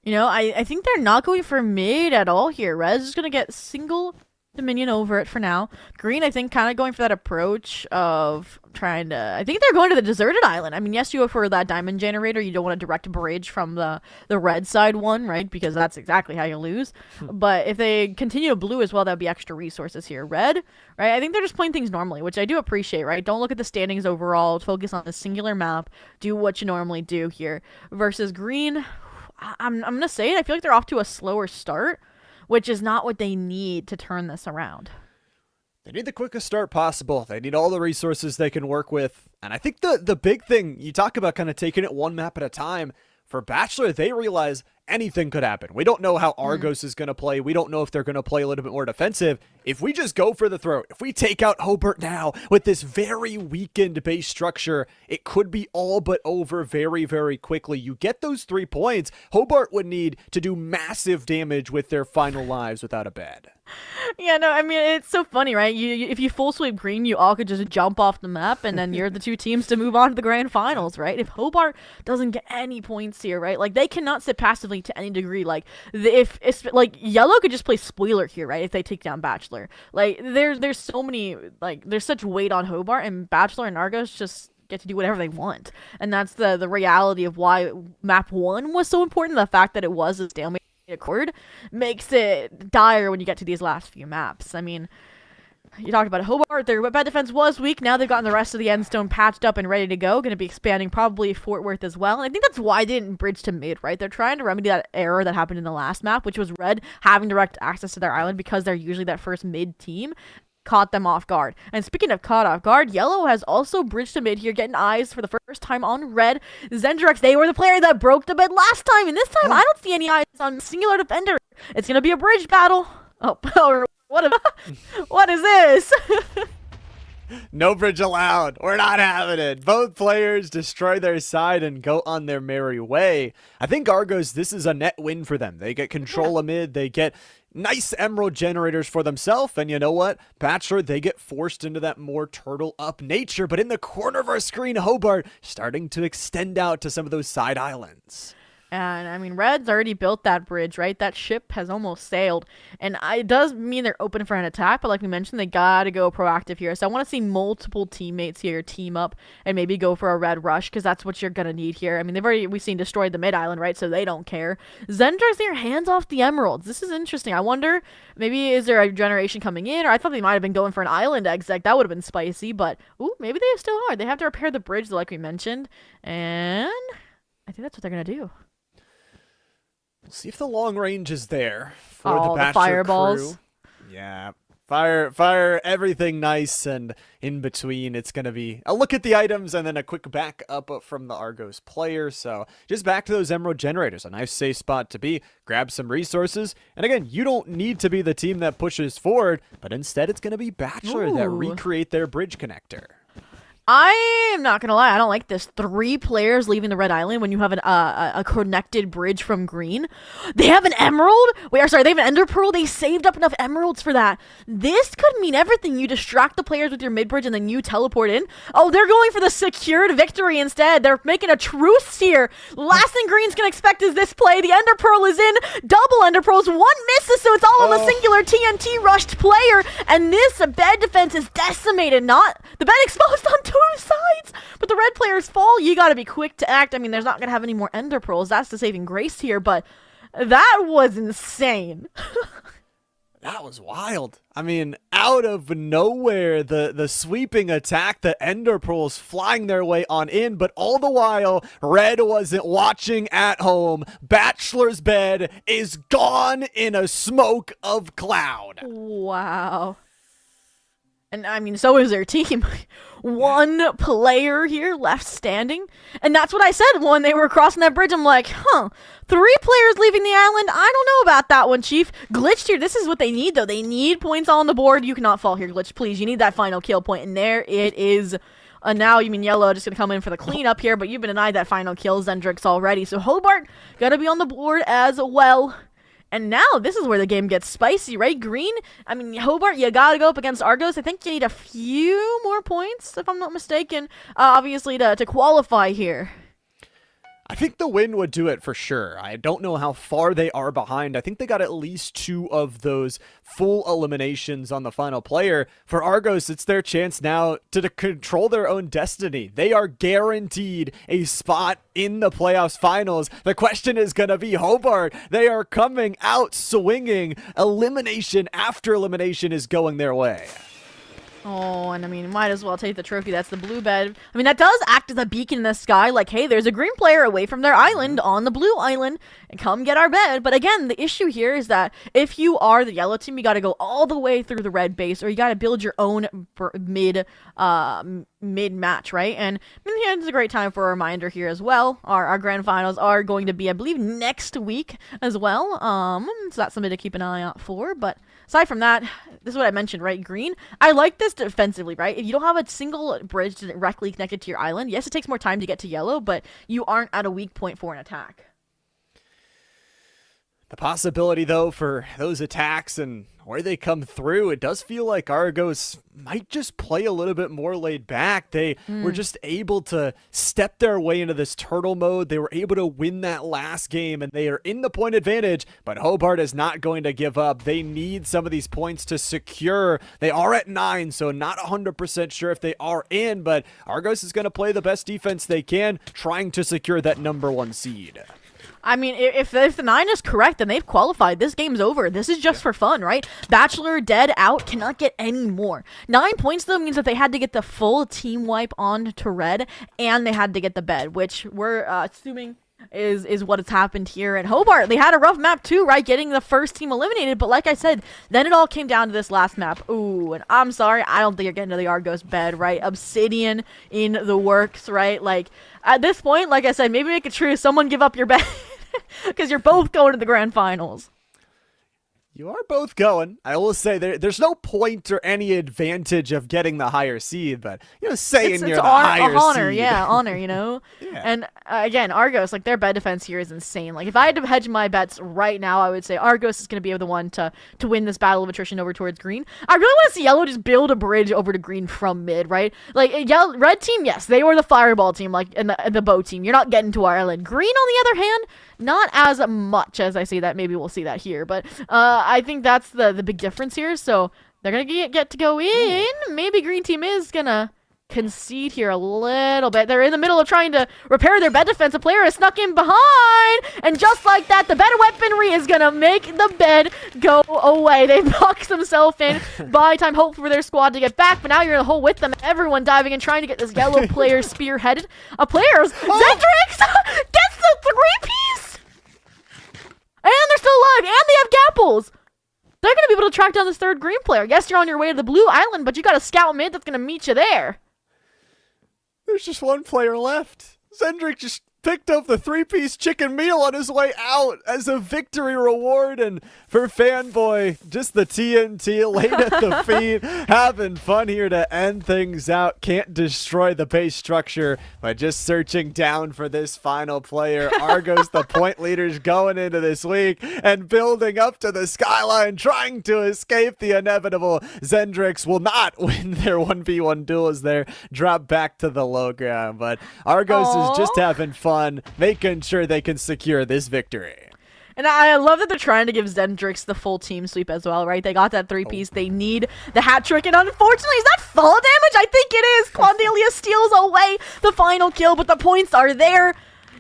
I think they're not going for mid at all here. Red's is going to get single Dominion over it for now. Green, I think, kind of going for that approach of trying to... I think they're going to the deserted island. I mean, yes, you go for that diamond generator. You don't want to direct bridge from the red side one, right? Because that's exactly how you lose. But if they continue to blue as well, that would be extra resources here. Red, right? I think they're just playing things normally, which I do appreciate, right? Don't look at the standings overall. Focus on the singular map. Do what you normally do here. Versus Green... I'm going to say it. I feel like they're off to a slower start, which is not what they need to turn this around. They need the quickest start possible. They need all the resources they can work with. And I think the big thing, you talk about kind of taking it one map at a time. For Batchelor, they realize anything could happen. We don't know how Argos is going to play. We don't know if they're going to play a little bit more defensive. If we just go for the throat, if we take out Hobart now with this very weakened base structure, it could be all but over very, very quickly. You get those 3 points, Hobart would need to do massive damage with their final lives without a bed. Yeah, no, I mean, it's so funny, right? If you full sweep Green, you all could just jump off the map, and then you're the 2 teams to move on to the grand finals, right? If Hobart doesn't get any points here, right? Like, they cannot sit passively to any degree. Like, if it's like Yellow could just play spoiler here, right? If they take down Batchelor, like, there's so many, like, there's such weight on Hobart, and Batchelor and Argos just get to do whatever they want. And that's the reality of why map 1 was so important. The fact that it was a stalemate accord makes it dire when you get to these last few maps. I mean, you talked about Hobart, their bed defense was weak. Now they've gotten the rest of the end stone patched up and ready to go. Going to be expanding probably Fort Worth as well. And I think that's why they didn't bridge to mid, right? They're trying to remedy that error that happened in the last map, which was Red having direct access to their island because they're usually that first mid team. Caught them off guard. And speaking of caught off guard, Yellow has also bridged to mid here, getting eyes for the first time on Red. Zendrex, they were the player that broke the mid last time, and this time I don't see any eyes on singular defender. It's gonna be a bridge battle. Oh, what is this? No bridge allowed. We're not having it. Both players destroy their side and go on their merry way. I think Argos, this is a net win for them. They get control of mid. They get nice emerald generators for themselves. And you know what? Batchelor, they get forced into that more turtle up nature. But in the corner of our screen, Hobart starting to extend out to some of those side islands. And, I mean, Red's already built that bridge, right? That ship has almost sailed. And it does mean they're open for an attack, but like we mentioned, they gotta go proactive here. So I want to see multiple teammates here team up and maybe go for a red rush, because that's what you're gonna need here. I mean, we've seen destroyed the mid-island, right? So they don't care. Zendra's their hands off the emeralds. This is interesting. I wonder, maybe is there a generation coming in? Or I thought they might have been going for an island exec. That would have been spicy, but, ooh, maybe they still are. They have to repair the bridge, like we mentioned. And I think that's what they're gonna do. We'll see if the long range is there for the Batchelor fireballs. Crew. Yeah. Fire everything nice, and in between it's going to be a look at the items and then a quick back up from the Argos player. So just back to those emerald generators, a nice safe spot to be. Grab some resources, and again, you don't need to be the team that pushes forward, but instead it's going to be Batchelor that recreate their bridge connector. I am not gonna lie, I don't like this. 3 players leaving the red island when you have a connected bridge from green. They have an emerald? Wait, or sorry, they have an ender pearl? They saved up enough emeralds for that. This could mean everything. You distract the players with your mid bridge and then you teleport in. Oh, they're going for the secured victory instead. They're making a truce here. Last thing Greens can expect is this play. The ender pearl is in. Double ender pearls. 1 misses, so it's all on the singular TNT rushed player. And this bed defense is decimated. Not the bed exposed on 2 sides, but the red players fall. You got to be quick to act. I mean, there's not gonna have any more ender pearls. That's the saving grace here, but that was insane. That was wild. I mean, out of nowhere, the sweeping attack, the ender pearls flying their way on in, but all the while, Red wasn't watching at home. Batchelor's bed is gone in a smoke of cloud. Wow. And I mean, so is their team. 1 player here left standing. And that's what I said when they were crossing that bridge. I'm like, 3 players leaving the island? I don't know about that one, Chief. Glitched here. This is what they need, though. They need points on the board. You cannot fall here, Glitch. Please, you need that final kill point. And there it is. Now, you mean Yellow just going to come in for the cleanup here, but you've been denied that final kill, Zendrix, already. So Hobart going to be on the board as well. And now, this is where the game gets spicy, right? Green, I mean, Hobart, you gotta go up against Argos. I think you need a few more points, if I'm not mistaken, obviously, to qualify here. I think the win would do it for sure. I don't know how far they are behind. I think they got at least 2 of those full eliminations on the final player. For Argos, it's their chance now to control their own destiny. They are guaranteed a spot in the playoffs finals. The question is going to be Hobart. They are coming out swinging. Elimination after elimination is going their way. Oh, and I mean, might as well take the trophy. That's the blue bed. I mean, that does act as a beacon in the sky. Like, hey, there's a green player away from their island on the blue island, and come get our bed. But again, the issue here is that if you are the yellow team, you got to go all the way through the red base, or you got to build your own mid match, right? And I mean, yeah, it's a great time for a reminder here as well. Our grand finals are going to be, I believe, next week as well. So that's something to keep an eye out for. But aside from that, this is what I mentioned, right? Green, I like this defensively, right? If you don't have a single bridge directly connected to your island, yes, it takes more time to get to yellow, but you aren't at a weak point for an attack. The possibility, though, for those attacks and where they come through, it does feel like Argos might just play a little bit more laid back. They were just able to step their way into this turtle mode. They were able to win that last game, and they are in the point advantage, but Hobart is not going to give up. They need some of these points to secure. They are at 9, so not 100% sure if they are in, but Argos is going to play the best defense they can, trying to secure that #1 seed. I mean, if the 9 is correct, then they've qualified. This game's over. This is just for fun, right? Batchelor dead out, cannot get any more. 9 points, though, means that they had to get the full team wipe on to red, and they had to get the bed, which we're assuming is what has happened here at Hobart. They had a rough map too, right? Getting the first team eliminated, but like I said, then it all came down to this last map. Ooh, and I'm sorry, I don't think you're getting to the Argos bed, right? Obsidian in the works, right? Like, at this point, like I said, maybe make it true. Someone give up your bed. Because you're both going to the grand finals. You are both going. I will say there's no point or any advantage of getting the higher seed, but, you know, saying you're the higher honor, seed. Yeah, honor, you know? Yeah. And, again, Argos, like, their bed defense here is insane. Like, if I had to hedge my bets right now, I would say Argos is going to be the one to win this battle of attrition over towards green. I really want to see yellow just build a bridge over to green from mid, right? Like, red team, yes, they were the fireball team, like, and the bow team. You're not getting to our island. Green, on the other hand, not as much as I see that. Maybe we'll see that here, but I think that's the big difference here. So they're gonna get to go in. Maybe green team is gonna concede here a little bit. They're in the middle of trying to repair their bed defense. A player is snuck in behind, and just like that, the bed weaponry is gonna make the bed go away. They box themselves in, buy time, hope for their squad to get back, but now you're in a hole with them. Everyone diving in, trying to get this yellow player spearheaded. A player's Zendrix gets the 3-piece, and they're still alive, and they have gapples. They're gonna be able to track down this third green player. Yes, you're on your way to the blue island, but you got a scout mid that's gonna meet you there. There's just one player left. Zendrix just picked up the 3-piece chicken meal on his way out as a victory reward. And for Fanboy, just the TNT laid at the feet, having fun here to end things out. Can't destroy the base structure by just searching down for this final player. Argos, the point leaders going into this week and building up to the skyline, trying to escape the inevitable. Zendrix will not win their 1v1 duel as they drop back to the low ground. But Argos is just having fun, making sure they can secure this victory. And I love that they're trying to give Zendrix the full team sweep as well, right? They got that 3-piece. They need the hat trick. And unfortunately, is that fall damage? I think it is. Quandelia steals away the final kill, but the points are there.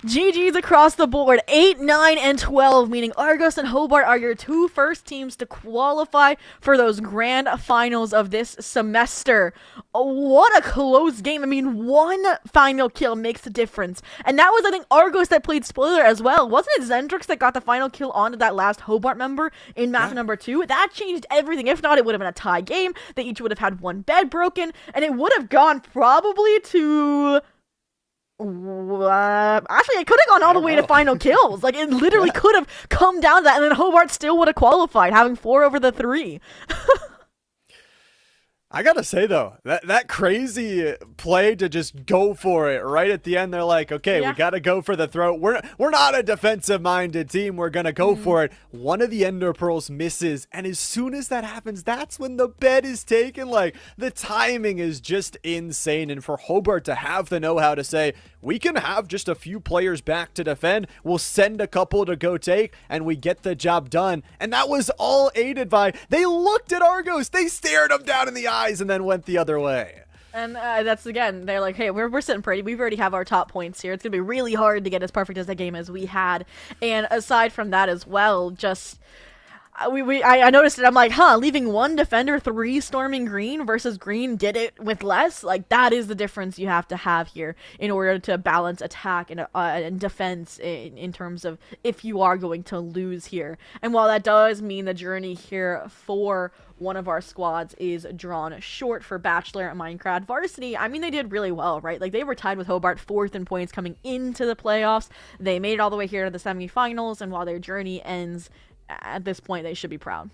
GG's across the board. 8, 9, and 12, meaning Argos and Hobart are your 2 first teams to qualify for those grand finals of this semester. What a close game. I mean, 1 final kill makes a difference. And that was, I think, Argos that played spoiler as well. Wasn't it Zendrix that got the final kill onto that last Hobart member in match number 2? That changed everything. If not, it would have been a tie game. They each would have had 1 bed broken, and it would have gone probably to... actually, it could have gone all the way to final kills. Like, it literally could have come down to that, and then Hobart still would have qualified, having 4 over the 3. I gotta say though, that crazy play to just go for it right at the end. They're like, okay, we gotta go for the throat. We're not a defensive-minded team. We're gonna go for it. One of the Ender Pearls misses, and as soon as that happens, that's when the bet is taken. Like, the timing is just insane, and for Hobart to have the know-how to say, we can have just a few players back to defend, we'll send a couple to go take, and we get the job done. And that was all aided by, they looked at Argos, they stared them down in the eyes, and then went the other way. And that's, again, they're like, hey, we're sitting pretty. We already have our top points here. It's going to be really hard to get as perfect as a game as we had. And aside from that as well, just... I noticed it. I'm like, leaving 1 defender, 3 storming green versus green did it with less. Like, that is the difference you have to have here in order to balance attack and defense in terms of if you are going to lose here. And while that does mean the journey here for one of our squads is drawn short for Batchelor and Minecraft Varsity, I mean, they did really well, right? Like, they were tied with Hobart 4th in points coming into the playoffs. They made it all the way here to the semifinals, and while their journey ends at this point, they should be proud.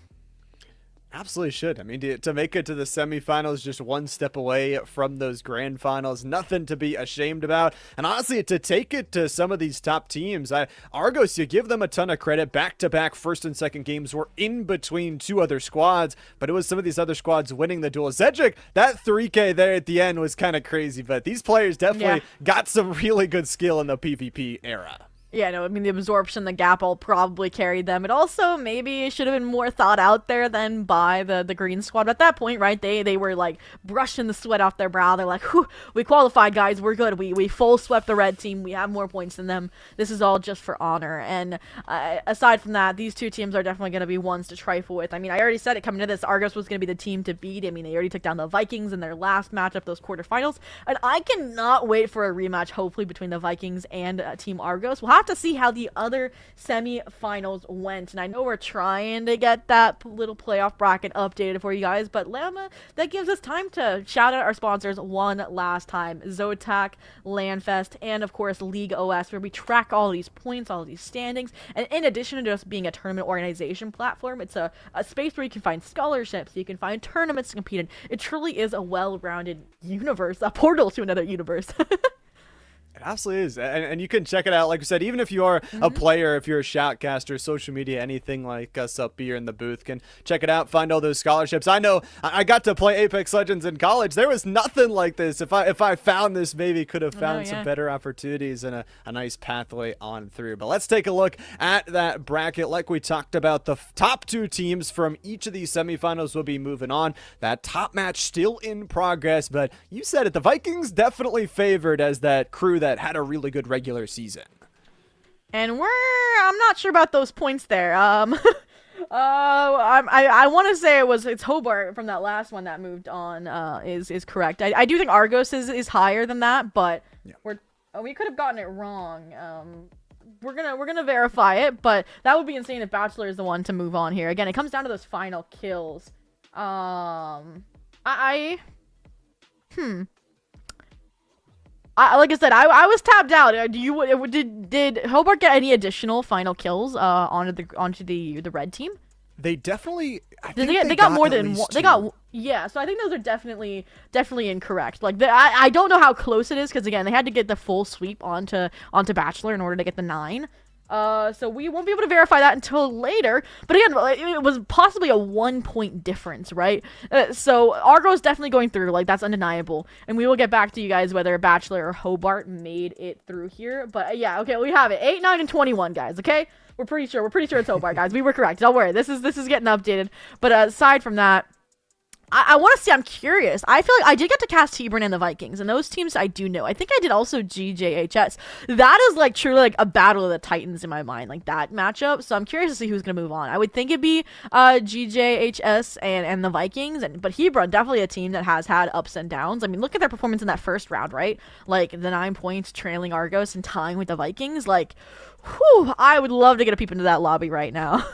Absolutely should. I mean, to make it to the semifinals, just 1 step away from those grand finals, nothing to be ashamed about. And honestly, to take it to some of these top teams, Argos, you give them a ton of credit. Back-to-back first and second games were in between 2 other squads, but it was some of these other squads winning the duel. Zedric, that 3K there at the end was kind of crazy, but these players definitely got some really good skill in the PvP era. Yeah, no, I mean, the absorption, the gap all probably carried them. It also maybe should have been more thought out there than by the green squad. At that point, right, they were, like, brushing the sweat off their brow. They're like, whew, we qualified, guys. We're good. We full swept the red team. We have more points than them. This is all just for honor. And aside from that, these 2 teams are definitely going to be ones to trifle with. I mean, I already said it coming to this. Argos was going to be the team to beat. I mean, they already took down the Vikings in their last matchup, those quarterfinals. And I cannot wait for a rematch, hopefully, between the Vikings and Team Argos. We'll have to see how the other semi-finals went, and I know we're trying to get that little playoff bracket updated for you guys, but Llama, that gives us time to shout out our sponsors one last time: Zotac, Landfest, and of course League OS, where we track all these points, all these standings. And in addition to just being a tournament organization platform, it's a space where you can find scholarships, you can find tournaments to compete in. It truly is a well-rounded universe, a portal to another universe. It absolutely is. And you can check it out. Like I said, even if you are a player, if you're a shoutcaster, social media, anything like us up here in the booth, can check it out, find all those scholarships. I know I got to play Apex Legends in college. There was nothing like this. If I found this, maybe could have found some better opportunities and a nice pathway on through. But let's take a look at that bracket. Like we talked about, the top 2 teams from each of these semifinals will be moving on. That top match still in progress, but you said it, the Vikings definitely favored as that crew that had a really good regular season. And I'm not sure about those points there. I want to say it's Hobart from that last one that moved on, is correct. I do think Argos is higher than that, but we could have gotten it wrong. We're gonna verify it, but that would be insane if Batchelor is the one to move on here. Again, it comes down to those final kills. Like I said, I was tapped out. Did Hobart get any additional final kills onto the red team? They definitely. They got more than one. They got, yeah. So I think those are definitely incorrect. Like I don't know how close it is because again they had to get the full sweep onto Batchelor in order to get the 9. So we won't be able to verify that until later. But again, it was possibly a 1-point difference, right? So Argos definitely going through. Like that's undeniable. And we will get back to you guys whether Batchelor or Hobart made it through here. But yeah, okay, we have it. 8, 9, and 21, guys. Okay. We're pretty sure it's Hobart, guys. We were correct. Don't worry. This is getting updated. But aside from that, I want to see. I'm curious. I feel like I did get to cast Hebron and the Vikings, and those teams I do know. I think I did also GJHS. That is like truly like a battle of the Titans in my mind, like that matchup. So I'm curious to see who's gonna move on. I would think it'd be GJHS and the Vikings, but Hebron definitely a team that has had ups and downs. I mean, look at their performance in that first round, right? Like the 9 points trailing Argos and tying with the Vikings. Like, whew, I would love to get a peep into that lobby right now.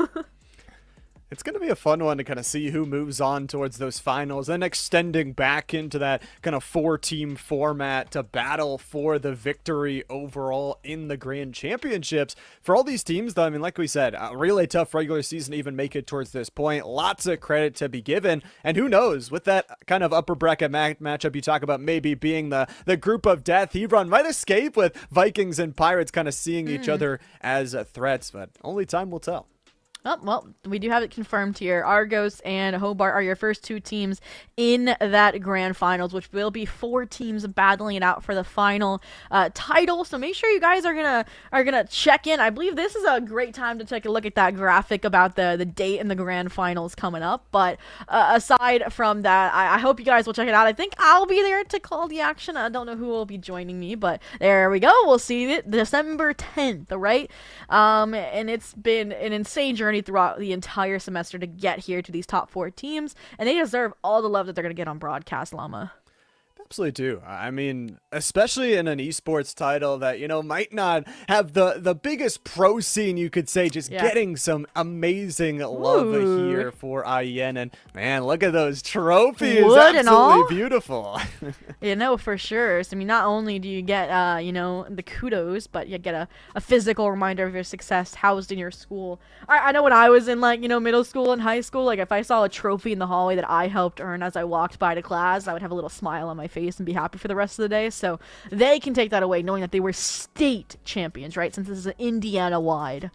It's going to be a fun one to kind of see who moves on towards those finals, and extending back into that kind of 4-team format to battle for the victory overall in the Grand Championships. For all these teams, though, I mean, like we said, a really tough regular season to even make it towards this point. Lots of credit to be given, and who knows, with that kind of upper bracket matchup you talk about maybe being the group of death, Hebron might escape with Vikings and Pirates kind of seeing each other as threats, but only time will tell. Oh, well, we do have it confirmed here. Argos and Hobart are your first 2 teams in that grand finals, which will be 4 teams battling it out for the final title. So make sure you guys are gonna check in. I believe this is a great time to take a look at that graphic about the date and the grand finals coming up. But aside from that, I hope you guys will check it out. I think I'll be there to call the action. I don't know who will be joining me, but there we go. We'll see it December 10th, right? And it's been an insane journey throughout the entire semester to get here to these top 4 teams, and they deserve all the love that they're going to get on broadcast, Llama. Absolutely do. I mean, especially in an esports title that, you know, might not have the biggest pro scene, you could say, just getting some amazing love here for IEN. And man, look at those trophies. Wood absolutely beautiful. You know, for sure. So, I mean, not only do you get, you know, the kudos, but you get a physical reminder of your success housed in your school. I know when I was in, like, you know, middle school and high school, like, if I saw a trophy in the hallway that I helped earn as I walked by to class, I would have a little smile on my face and be happy for the rest of the day. So they can take that away knowing that they were state champions, right? Since this is Indiana wide.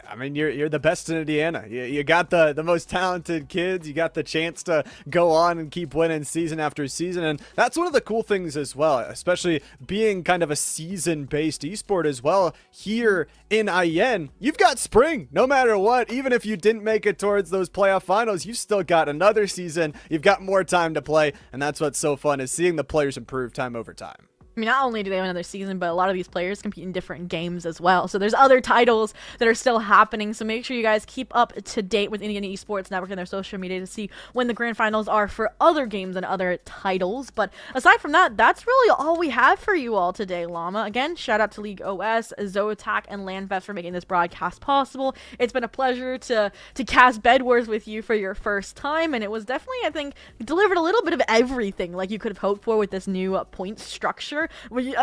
I mean, you're the best in Indiana. You got the most talented kids. You got the chance to go on and keep winning season after season. And that's one of the cool things as well, especially being kind of a season-based esport as well. Here in IEN, you've got spring no matter what. Even if you didn't make it towards those playoff finals, you still got another season. You've got more time to play. And that's what's so fun, is seeing the players improve time over time. I mean, not only do they have another season, but a lot of these players compete in different games as well. So there's other titles that are still happening. So make sure you guys keep up to date with Indiana Esports Network and their social media to see when the grand finals are for other games and other titles. But aside from that, that's really all we have for you all today, Llama. Again, shout out to League OS, Zotac, and Landfest for making this broadcast possible. It's been a pleasure to cast Bed Wars with you for your first time, and it was definitely, I think, delivered a little bit of everything like you could have hoped for with this new point structure.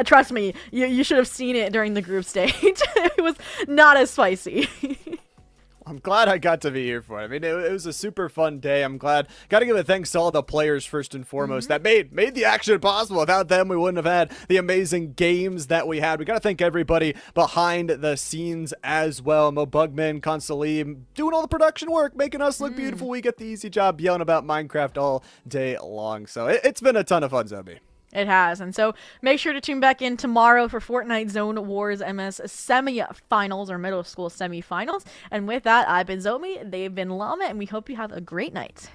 Trust me, you should have seen it during the group stage. It was not as spicy. I'm glad I got to be here for it. I mean, it was a super fun day. I'm glad. Got to give a thanks to all the players first and foremost that made the action possible. Without them, we wouldn't have had the amazing games that we had. We got to thank everybody behind the scenes as well. Mo Bugman, Constantly, doing all the production work, making us look beautiful. We get the easy job yelling about Minecraft all day long. So it's been a ton of fun, Zombie. It has, and so make sure to tune back in tomorrow for Fortnite Zone Wars MS Semifinals or middle school semifinals. And with that, I've been Zomi, they've been Llama, and we hope you have a great night.